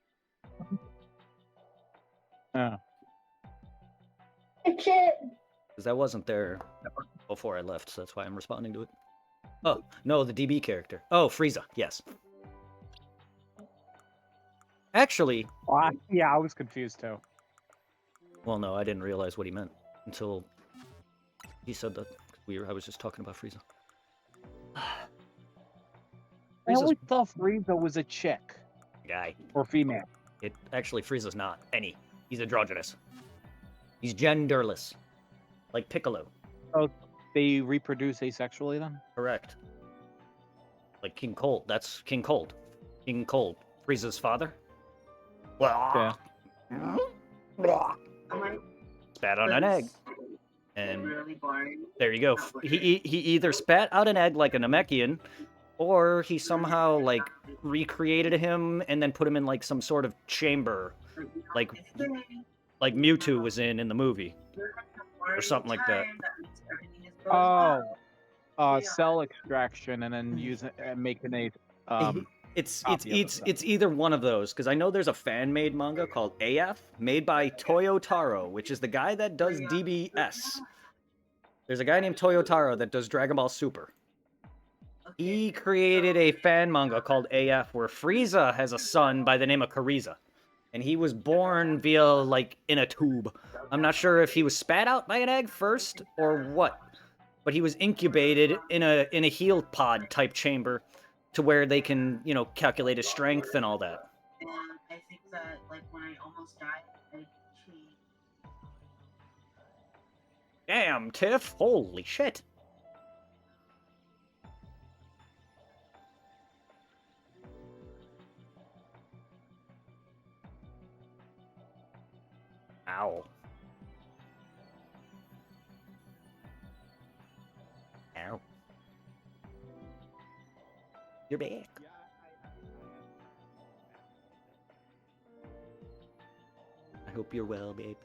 Shit. Because that wasn't there before I left, so that's why I'm responding to it. Oh, no, the DB character. Oh, Frieza, yes. Actually, Yeah, I was confused too. well, no, I didn't realize what he meant until he said that. I was just talking about Frieza. I Frieza's always thought Frieza was a chick guy. or female. Actually, Frieza's not any. He's androgynous. He's genderless. Like Piccolo. They reproduce asexually then? Correct. Like King Cold. That's King Cold. King Cold. Frieza's father. Yeah. Spat on an egg. And there you go. He either spat out an egg like a Namekian, or he somehow like recreated him and then put him in like some sort of chamber, like Mewtwo was in the movie, or something like that. Oh, cell extraction and then use it and making a It's copy of himself. it's either one of those, because I know there's a fan-made manga called AF, made by Toyo Taro, which is the guy that does DBS. There's a guy named Toyo Taro that does Dragon Ball Super. He created a fan manga called AF where Frieza has a son by the name of Kuriza. And he was born via, like, in a tube. I'm not sure if he was spat out by an egg first or what. But he was incubated in a heal pod type chamber to where they can, you know, calculate his strength and all that. And I think that, like, when I almost died, Damn, Tiff! Holy shit! Ow. Ow. You're back. I hope you're well, babe.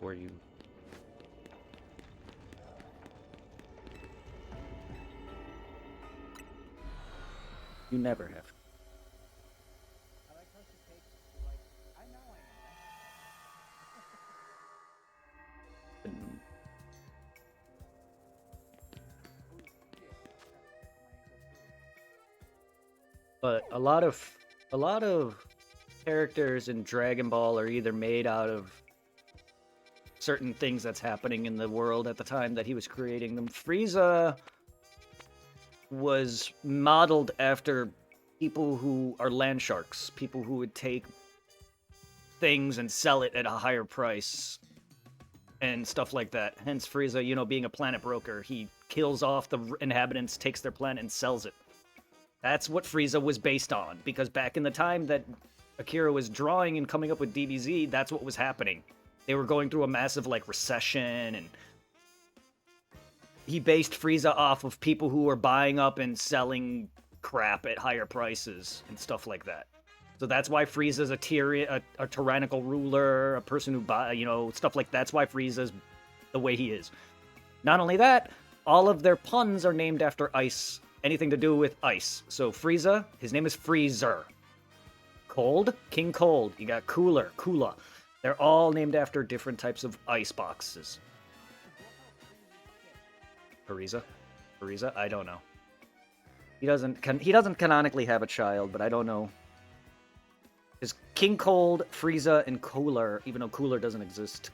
Or you... You never have. I like how she takes like I know I am. But a lot of characters in Dragon Ball are either made out of certain things that's happening in the world at the time that he was creating them. Frieza was modeled after people who are land sharks, people who would take things and sell it at a higher price and stuff like that. Hence Frieza, you know, being a planet broker, he kills off the inhabitants, takes their planet and sells it. That's what Frieza was based on, because back in the time that Akira was drawing and coming up with DBZ, that's what was happening. They were going through a massive, like, recession, and he based Frieza off of people who were buying up and selling crap at higher prices and stuff like that. So that's why Frieza's a tyrannical ruler, a person who buy, you know, stuff like that's why Frieza's the way he is. Not only that, all of their puns are named after ice, anything to do with ice. So Frieza, his name is Freezer. Cold, King Cold. You got Cooler, Kula. They're all named after different types of ice boxes. Frieza? I don't know. He doesn't canonically have a child, but I don't know. There's King Cold, Frieza, and Cooler, even though Cooler doesn't exist.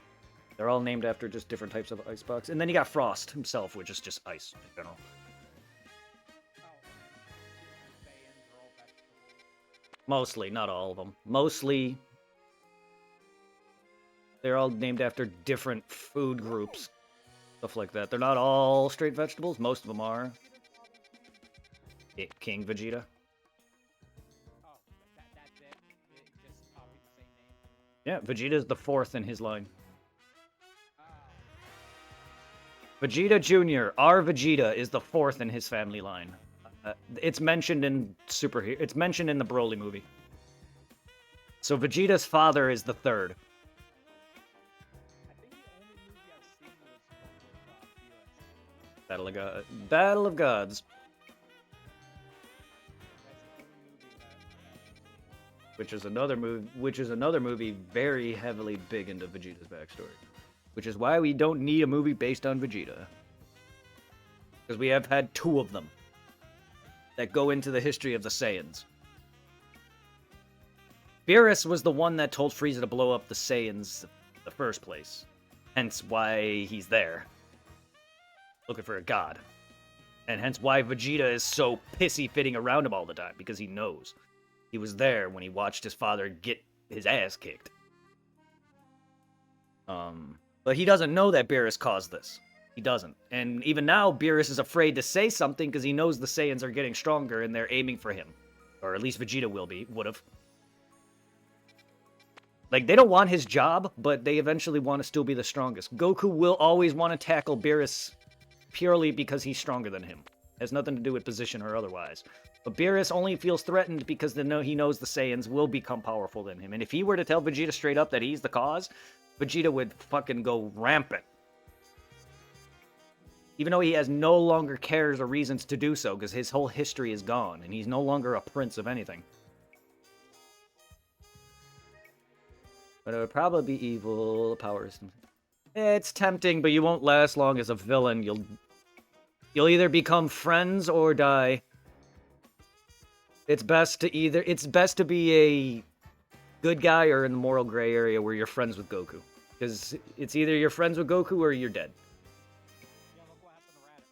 They're all named after just different types of ice box. And then you got Frost himself, which is just ice in general. Mostly, not all of them. Mostly, they're all named after different food groups. Stuff like that. They're not all straight vegetables. Most of them are. King Vegeta. Oh, that's it. It just copied the same name. Yeah, Vegeta's the fourth in his line. Vegeta Jr., our Vegeta, is the fourth in his family line. It's mentioned in It's mentioned in the Broly movie. So Vegeta's father is the third. I think the only movie I've seen was Battle of Gods. Battle of Gods. That's the only movie that which is another movie very heavily big into Vegeta's backstory. Which is why we don't need a movie based on Vegeta. Because we have had 2 of them that go into the history of the Saiyans. Beerus was the one that told Frieza to blow up the Saiyans in the first place. Hence why he's there. Looking for a god. And hence why Vegeta is so pissy fitting around him all the time, because he knows. He was there when he watched his father get his ass kicked. But he doesn't know that Beerus caused this. He doesn't. And even now, Beerus is afraid to say something because he knows the Saiyans are getting stronger and they're aiming for him. Or at least Vegeta would've. Like, they don't want his job, but they eventually want to still be the strongest. Goku will always want to tackle Beerus purely because he's stronger than him. It has nothing to do with position or otherwise. But Beerus only feels threatened because he knows the Saiyans will become powerful than him. And if he were to tell Vegeta straight up that he's the cause, Vegeta would fucking go rampant. Even though he has no longer cares or reasons to do so, because his whole history is gone, and he's no longer a prince of anything. But it would probably be evil, powers. It's tempting, but you won't last long as a villain. You'll either become friends or die. It's best to be a good guy or in the moral gray area where you're friends with Goku. Because it's either you're friends with Goku or you're dead. Yeah, look what happened to Raditz.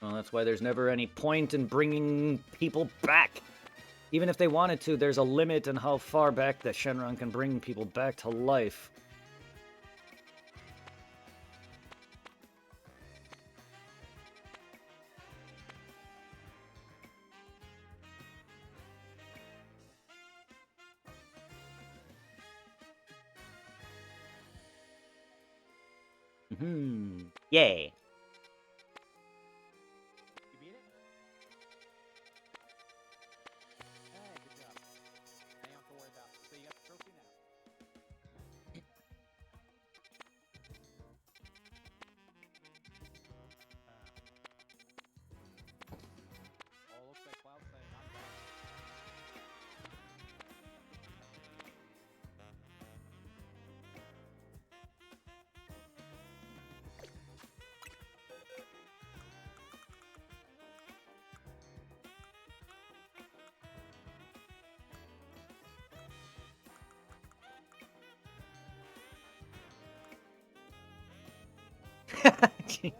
Well, that's why there's never any point in bringing people back. Even if they wanted to, there's a limit on how far back that Shenron can bring people back to life. Yay. You beat it? Hey, good job. Now you don't have to worry about it. So you got the trophy now. Oh, looks like Cloud saying I'm back.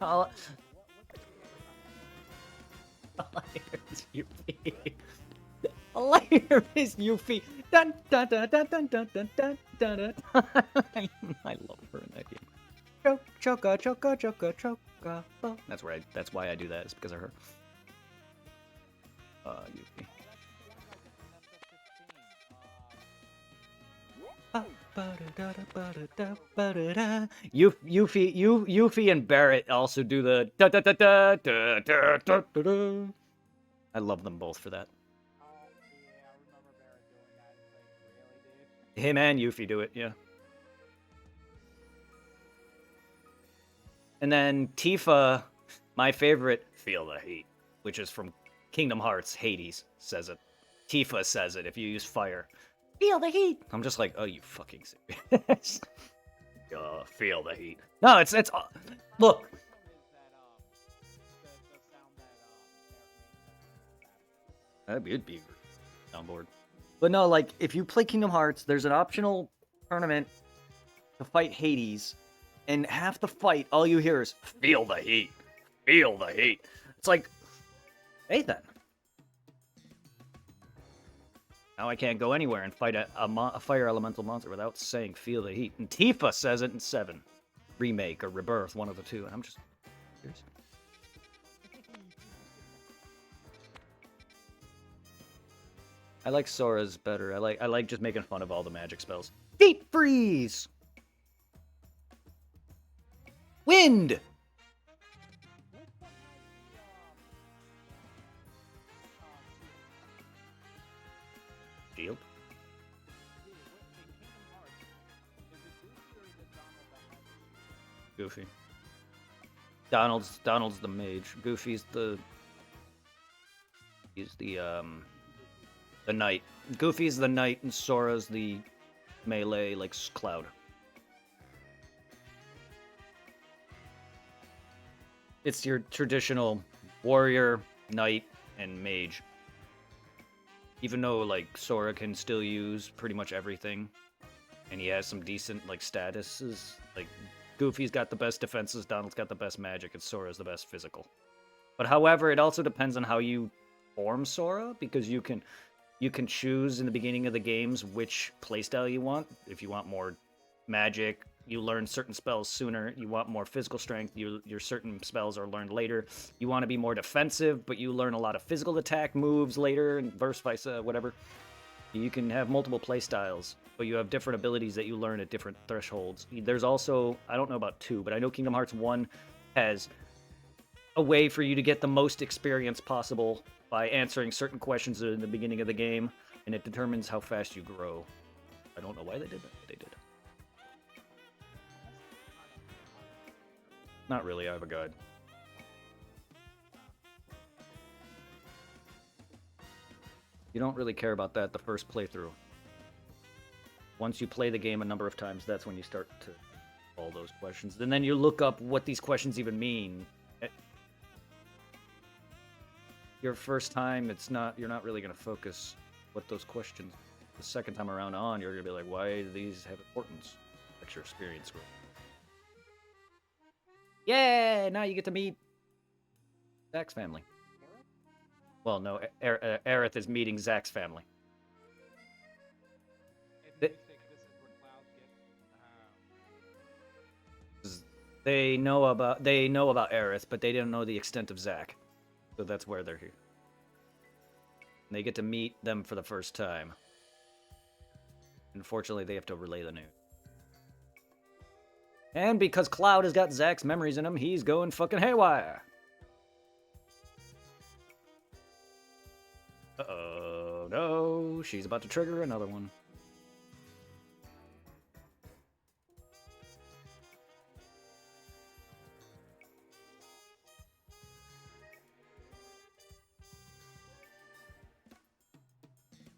all I hear is Yuffie. All I hear is Yuffie. Dun dun dun dun dun dun dun dun dun dun. I love her in that game. Choka choka choka choka. Oh. That's why I do that. It's because of her. Yuffie. Yuffie and Barrett also do the da da da da da da da da da. I love them both for that. Yeah, I remember Barrett doing that. It's like, really, dude? Him and Yuffie do it, yeah. And then Tifa, my favorite, Feel the Heat, which is from Kingdom Hearts, Hades, says it. Tifa says it if you use fire. Feel the heat. I'm just like, oh, you fucking serious? Feel the heat. No, it's look. That'd be a soundboard. But no, like if you play Kingdom Hearts, there's an optional tournament to fight Hades, and half the fight, all you hear is feel the heat, feel the heat. It's like, hey then. Now I can't go anywhere and fight a fire elemental monster without saying feel the heat. And Tifa says it in 7. Remake or Rebirth, one of the two. And I'm just... Serious? I like Sora's better. I like just making fun of all the magic spells. Deep Freeze! Wind! Which one has the Shield. in Kingdom Hearts, is it Goofy or is it Donald that has it? Goofy. Donald's the mage. Goofy's the... He's the knight. Goofy's the knight and Sora's the melee, like, Cloud. It's your traditional warrior, knight, and mage. Even though, like, Sora can still use pretty much everything, and he has some decent, like, statuses, like, Goofy's got the best defenses, Donald's got the best magic, and Sora's the best physical. But however, it also depends on how you form Sora, because you can choose in the beginning of the games which playstyle you want. If you want more magic, you learn certain spells sooner. You want more physical strength, your certain spells are learned later. You want to be more defensive, but you learn a lot of physical attack moves later, and verse versa, whatever. You can have multiple playstyles, but you have different abilities that you learn at different thresholds. There's also, I don't know about 2, but I know Kingdom Hearts 1 has a way for you to get the most experience possible by answering certain questions in the beginning of the game, and it determines how fast you grow. I don't know why they did that, but they did. Not really, I have a guide. You don't really care about that the first playthrough. Once you play the game a number of times, that's when you start to all those questions. And then you look up what these questions even mean. Your first time, you're not really going to focus what those questions. The second time around you're going to be like, why do these have importance? That's your experience growth. Yeah, now you get to meet Zack's family. Well, no, Aerith is meeting Zack's family. And you think this is where Cloud gets... They know about Aerith, but they didn't know the extent of Zack. So that's where they're here. And they get to meet them for the first time. Unfortunately, they have to relay the news. And because Cloud has got Zack's memories in him, he's going fucking haywire. Uh-oh, no. She's about to trigger another one.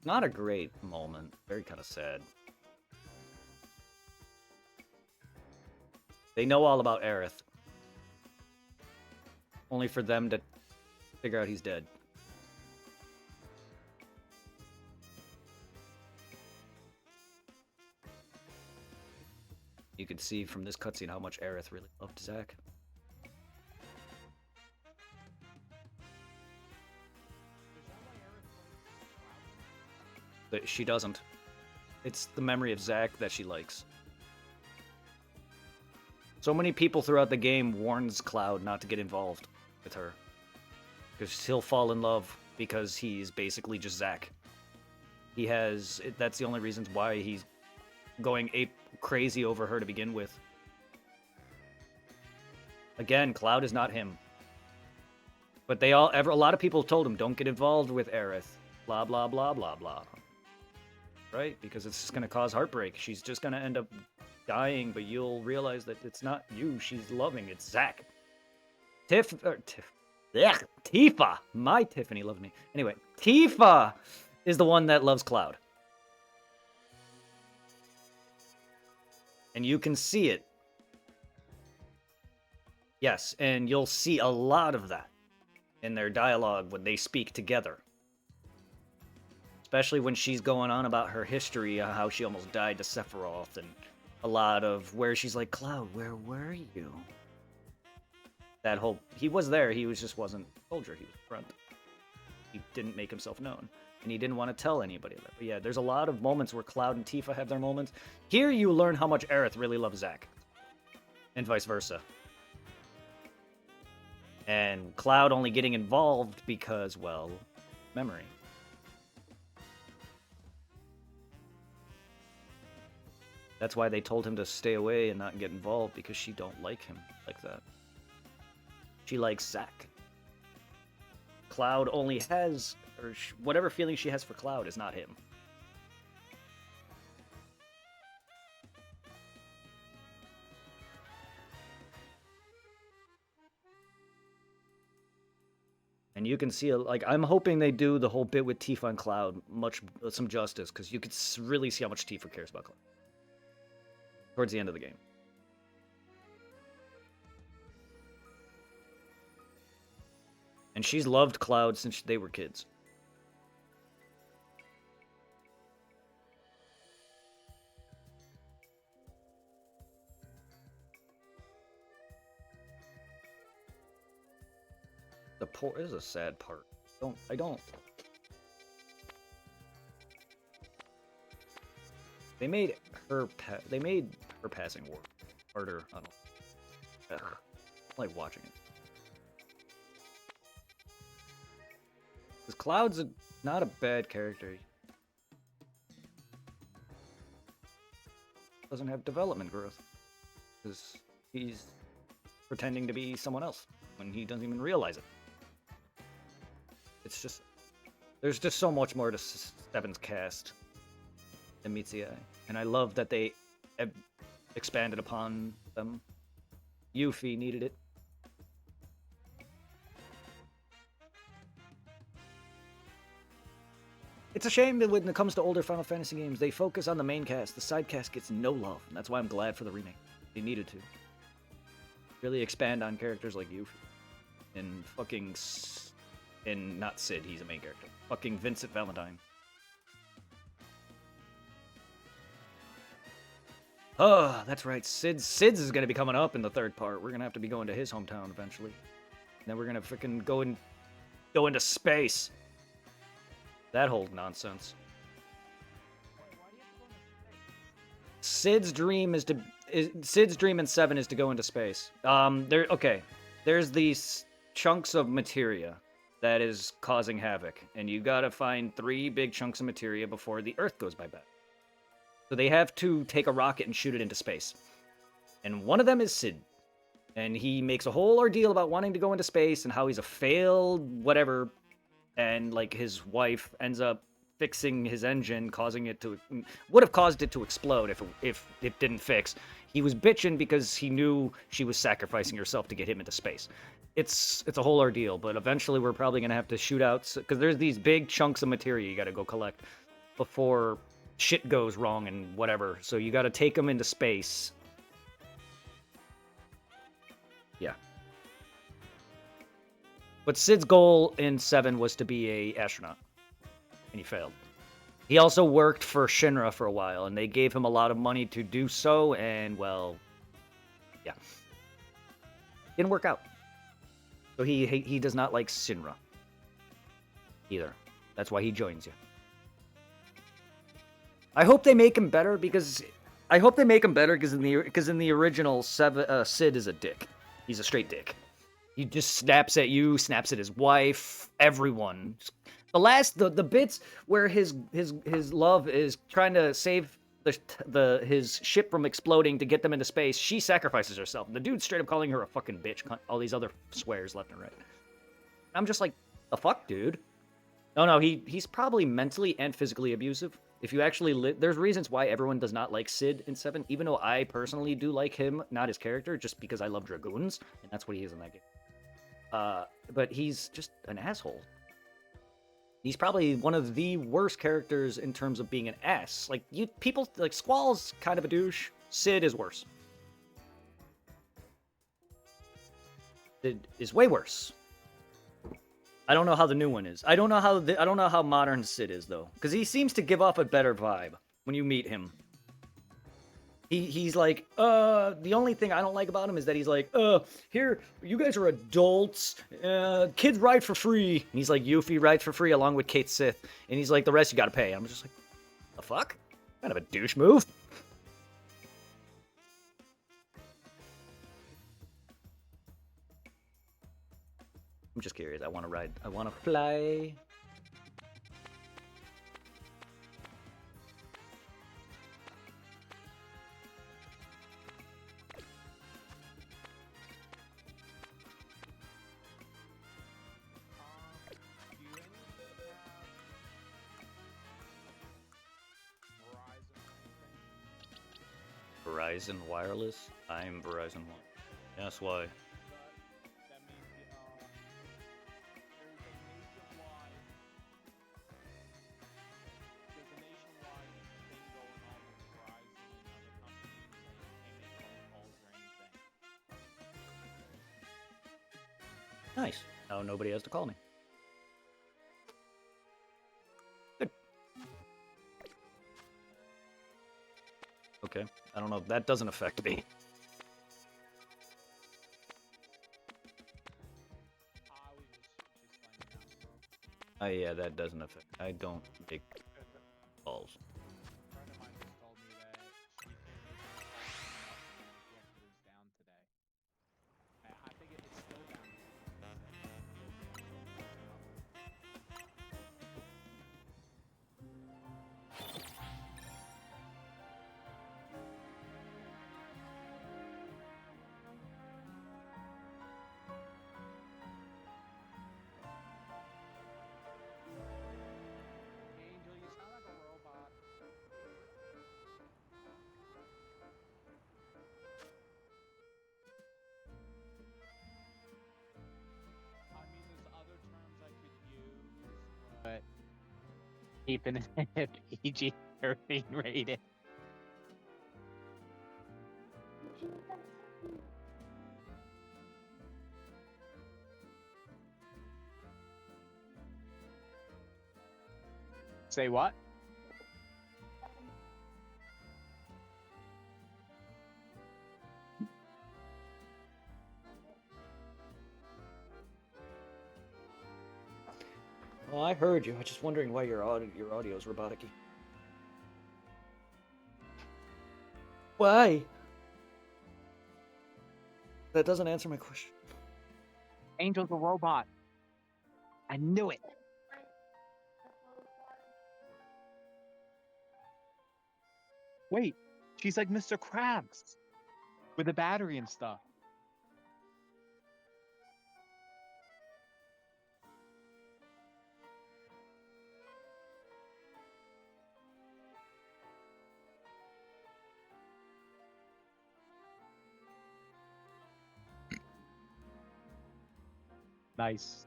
Not a great moment. Very kind of sad. They know all about Aerith. Only for them to figure out he's dead. You can see from this cutscene how much Aerith really loved Zack. But she doesn't. It's the memory of Zack that she likes. So many people throughout the game warns Cloud not to get involved with her. Because he'll fall in love because he's basically just Zack. That's the only reasons why he's going ape crazy over her to begin with. Again, Cloud is not him. But a lot of people told him, don't get involved with Aerith. Blah, blah, blah, blah, blah. Right? Because it's just going to cause heartbreak. She's just going to end up dying, but you'll realize that it's not you she's loving, it's Zack. Tifa! My Tiffany loves me. Anyway, Tifa is the one that loves Cloud. And you can see it. Yes, and you'll see a lot of that in their dialogue when they speak together. Especially when she's going on about her history, how she almost died to Sephiroth, and a lot of where she's like, Cloud, where were you? That whole... He was there, he just wasn't a soldier, he was front. He didn't make himself known. And he didn't want to tell anybody that. But yeah, there's a lot of moments where Cloud and Tifa have their moments. Here you learn how much Aerith really loves Zack. And vice versa. And Cloud only getting involved because, well, memory. That's why they told him to stay away and not get involved, because she don't like him like that. She likes Zack. Cloud only has, or whatever feeling she has for Cloud is not him. And you can see, like, I'm hoping they do the whole bit with Tifa and Cloud some justice, because you could really see how much Tifa cares about Cloud towards the end of the game. And she's loved Cloud since they were kids. The poor is a sad part. I don't. They made her passing work harder. I don't. Ugh. I like watching it. Because Cloud's not a bad character. Doesn't have development growth. Because he's pretending to be someone else when he doesn't even realize it. It's just, there's just so much more to Seven's cast than meets the eye. And I love that they expanded upon them. Yuffie needed it. It's a shame that when it comes to older Final Fantasy games, they focus on the main cast. The side cast gets no love. And that's why I'm glad for the remake. They needed to. Really expand on characters like Yuffie. And fucking... And not Sid, he's a main character. Fucking Vincent Valentine. Oh, that's right. Sid's is gonna be coming up in the third part. We're gonna have to be going to his hometown eventually. And then we're gonna freaking go into space. That whole nonsense. Sid's dream in 7 is to go into space. There's these chunks of materia that is causing havoc, and you gotta find 3 big chunks of materia before the Earth goes bye-bye. So they have to take a rocket and shoot it into space. And one of them is Sid. And he makes a whole ordeal about wanting to go into space and how he's a failed whatever. And, like, his wife ends up fixing his engine, causing it to... would have caused it to explode if it didn't fix. He was bitching because he knew she was sacrificing herself to get him into space. It's a whole ordeal, but eventually we're probably going to have to shoot out... Because there's these big chunks of materia you got to go collect before shit goes wrong and whatever. So you got to take them into space. Yeah. But Sid's goal in 7 was to be a astronaut, and he failed. He also worked for Shinra for a while, and they gave him a lot of money to do so, and, well, yeah. Didn't work out. So he does not like Shinra either. That's why he joins you. I hope they make him better because in the original Sid is a dick. He's a straight dick. He just snaps at you, snaps at his wife, everyone. The bits where his love is trying to save his ship from exploding to get them into space, she sacrifices herself. And the dude's straight up calling her a fucking bitch. All these other swears left and right. I'm just like, the fuck, dude? No, he's probably mentally and physically abusive. If you actually there's reasons why everyone does not like Sid in 7, even though I personally do like him, not his character, just because I love Dragoons, and that's what he is in that game. But he's just an asshole. He's probably one of the worst characters in terms of being an ass. Like, people, like, Squall's kind of a douche. Sid is worse. Sid is way worse. I don't know how the new one is. I don't know how modern Sid is though, because he seems to give off a better vibe when you meet him. He's like, the only thing I don't like about him is that he's like, here, you guys are adults, kids ride for free. And he's like, Yuffie rides for free along with Kate Sith, and he's like, the rest you gotta pay. I'm just like, the fuck? Kind of a douche move. I'm just curious. I want to ride. I want to fly. Verizon Wireless. I'm Verizon Wireless. That's why. That means, you know, there's a nationwide thing going on with Verizon and other companies saying you can't make phone calls or anything. Nice. Now nobody has to call me. Good. Okay. I don't know. That doesn't affect me. I was just letting Yeah, that doesn't affect. I don't make you know. calls. A friend of mine just told me that she can't make phone calls enough after it was down today. I think it's still down. Angel, you sound like a robot. I mean, there's other terms I could use, but keeping it PG-13 rated. Say what? Well, I heard you. I was just wondering why your audio is robotic-y. Why? That doesn't answer my question. Angel's a robot. I knew it. Wait, she's like Mr. Krabs with a battery and stuff. Nice.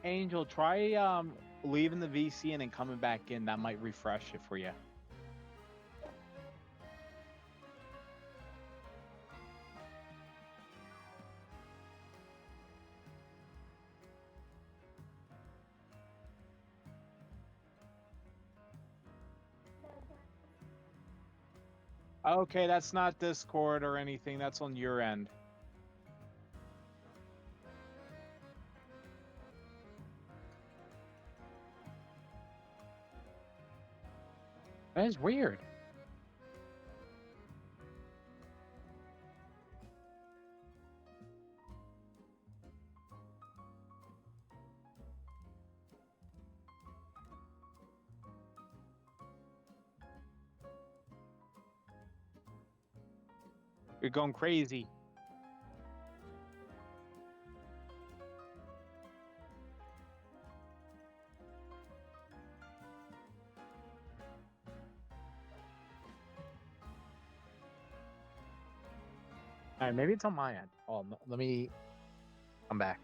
Angel, try leaving the VC and then coming back in. That might refresh it for you. Okay, that's not Discord or anything. That's on your end. That is weird. You're going crazy. All right, maybe it's on my end. Oh, let me come back.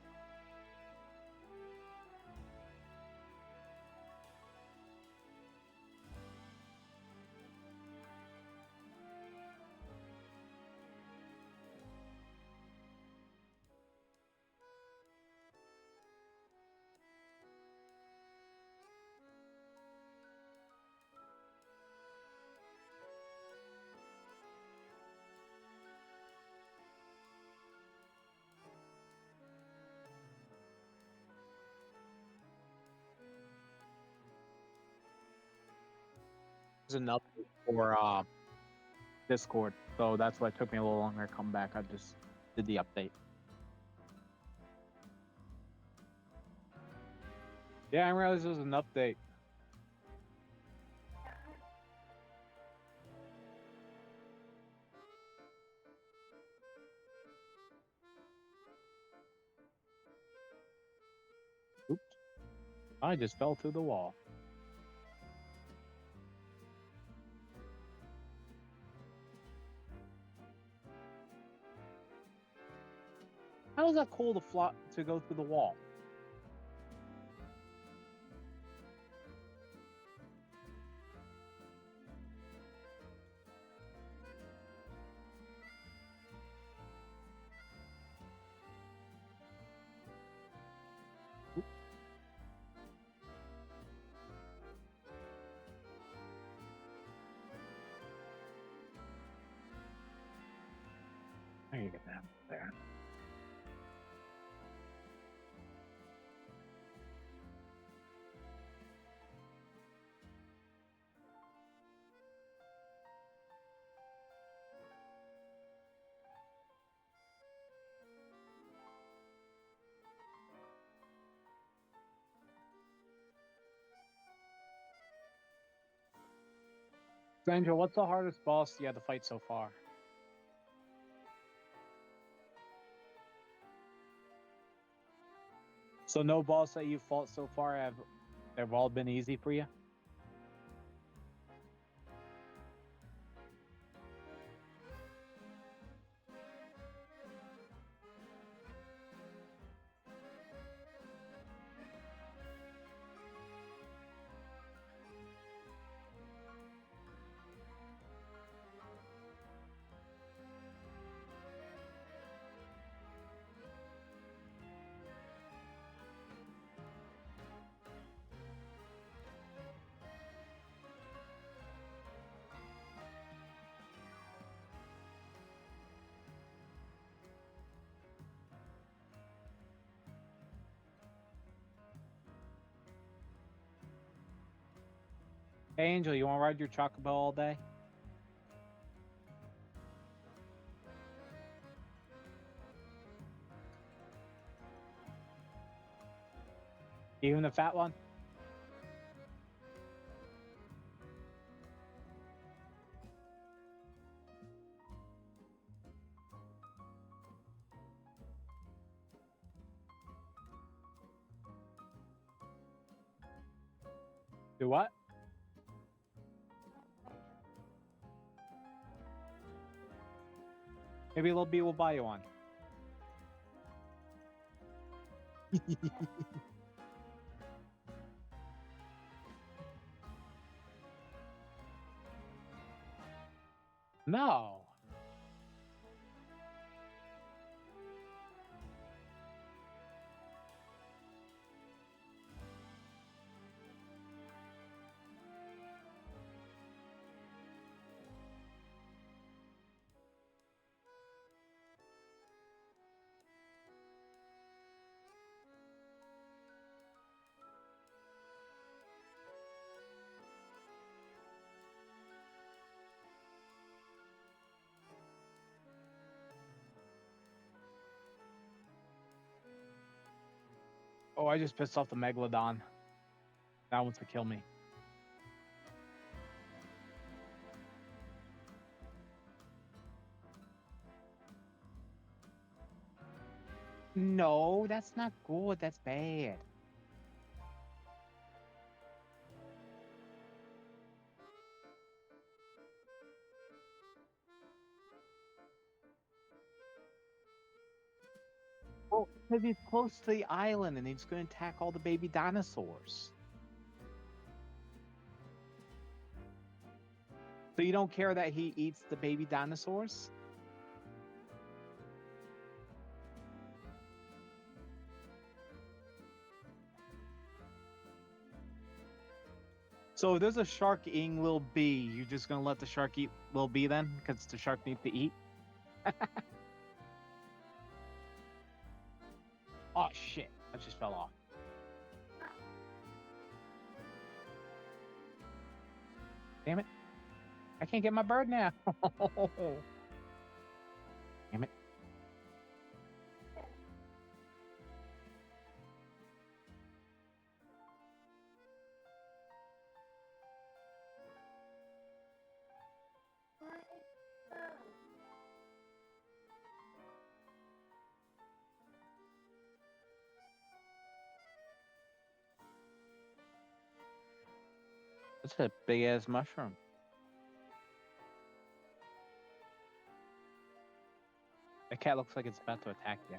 There's an update for Discord, so that's why it took me a little longer to come back. I just did the update. Yeah, I didn't realize it was an update. Oops. I just fell through the wall. How is that cool to fly to go through the wall? I can get that there. So, Angel, what's the hardest boss you had to fight so far? So no boss that you fought so far have all been easy for you? Hey, Angel, you want to ride your Chocobo all day? Even the fat one? Do what? Maybe Lil B will buy you one. No. Oh, I just pissed off the Megalodon. That wants to kill me. No, that's not good. That's bad. Oh, because he's close to the island and he's going to attack all the baby dinosaurs. So you don't care that he eats the baby dinosaurs? So if there's a shark eating Lil B, you're just going to let the shark eat Lil B then? Because the shark needs to eat? Oh, shit. That just fell off. Damn it. I can't get my bird now. Damn it. That's a big ass mushroom. The cat looks like it's about to attack you.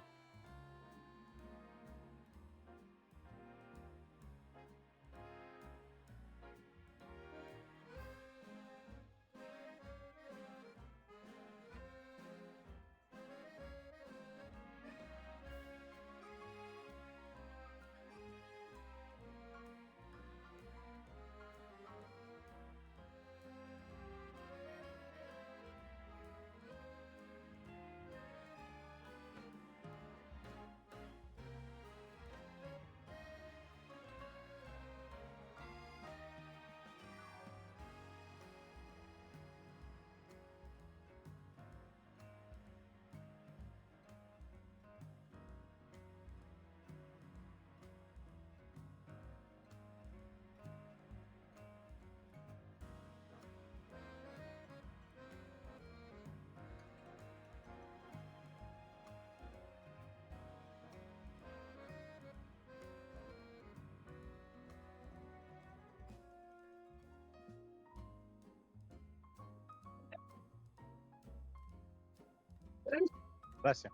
Bless you.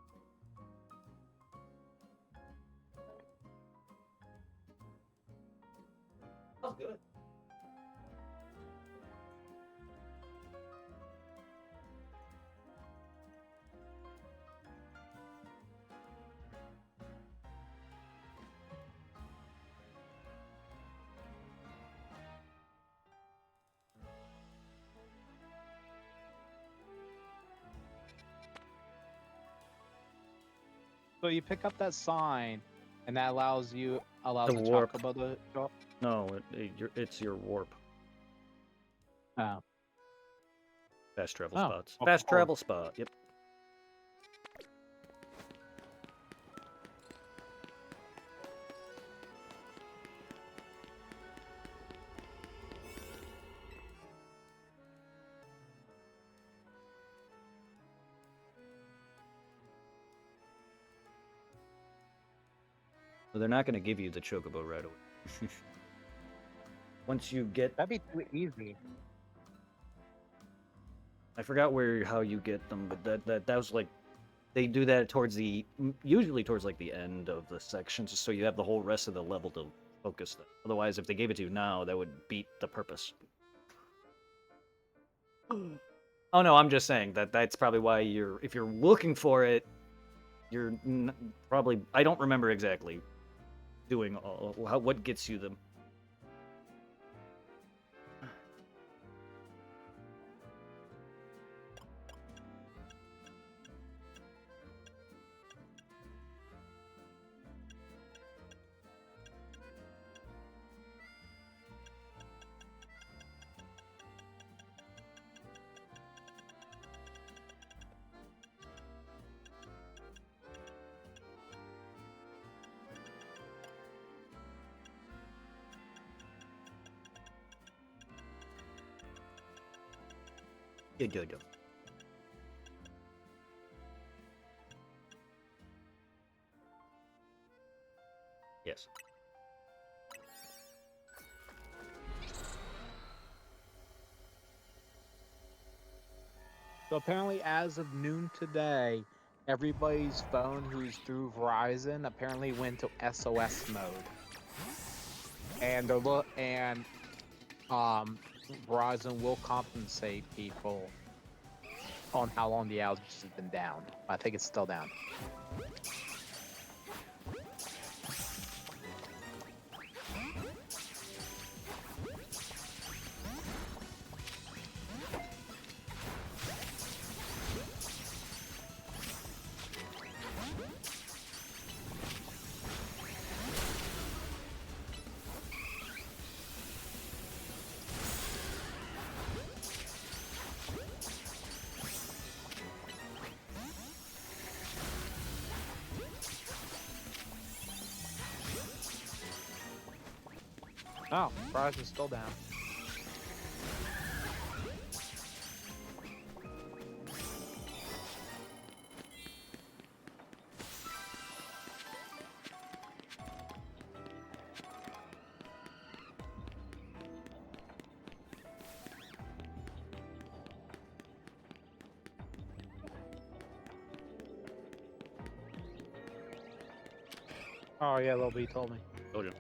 That's good. So you pick up that sign, and that allows The the warp. chocobo to show up. No, it's your warp. Oh. Fast travel Oh, spots. of Fast course. travel spot. Yep. So they're not going to give you the chocobo right away. Once you get, That'd be too easy. I forgot how you get them, but that was like, they do that towards usually towards like the end of the section, just so you have the whole rest of the level to focus them. Otherwise, if they gave it to you now, that would beat the purpose. Oh no, I'm just saying that's probably why if you're looking for it, you're probably, I don't remember exactly doing what gets you them. Good. Yes. So apparently, as of noon today, everybody's phone who's through Verizon apparently went to SOS mode, and Verizon will compensate people on how long the outage has been down. I think it's still down. Oh, Verizon's still down. Oh yeah, Lil B told me. Told you.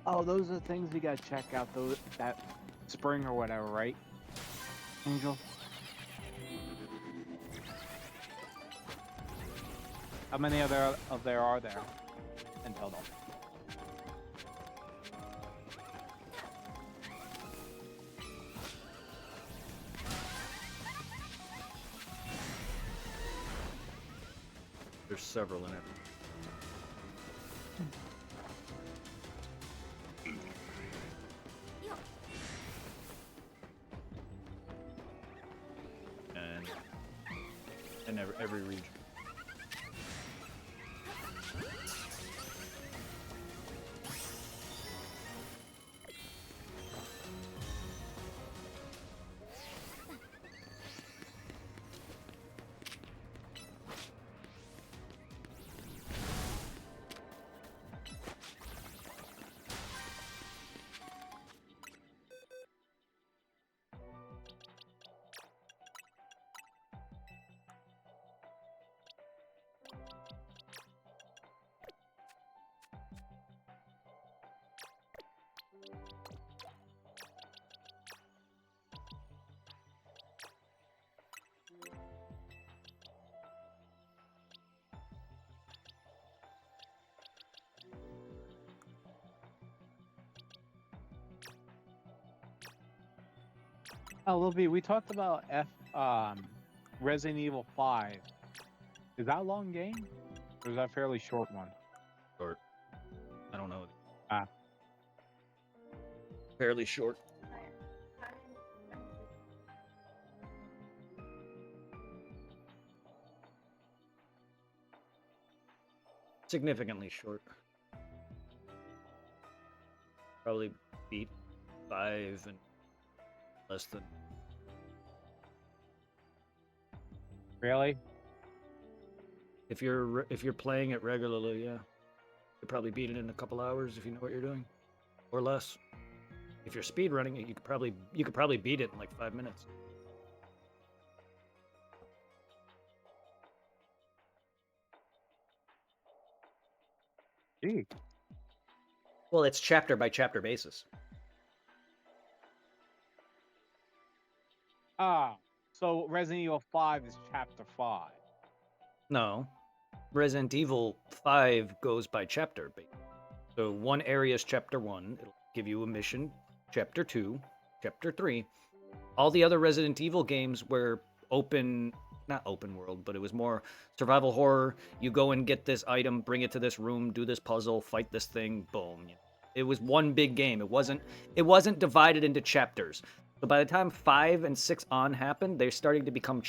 Oh, those are the things we gotta check out. Those that spring or whatever, right? Angel. How many of there are there in total? There's several in it. And in every region. Oh, Lil B, we talked about Resident Evil 5. Is that a long game? Or is that a fairly short one? Short. I don't know. Ah. Fairly short. Significantly short. Probably beat 5 and less than. Really? If you're playing it regularly, yeah, you probably beat it in a couple hours if you know what you're doing, or less. If you're speed running it, you could probably beat it in like 5 minutes. Gee. Well, it's chapter by chapter basis. Ah, so Resident Evil 5 is chapter 5. No, Resident Evil 5 goes by chapter. So one area is chapter 1. It'll give you a mission. Chapter 2, chapter 3. All the other Resident Evil games were not open world, but it was more survival horror. You go and get this item, bring it to this room, do this puzzle, fight this thing, boom. It was one big game. It wasn't divided into chapters. So by the time 5 and 6 on happened, they're starting to become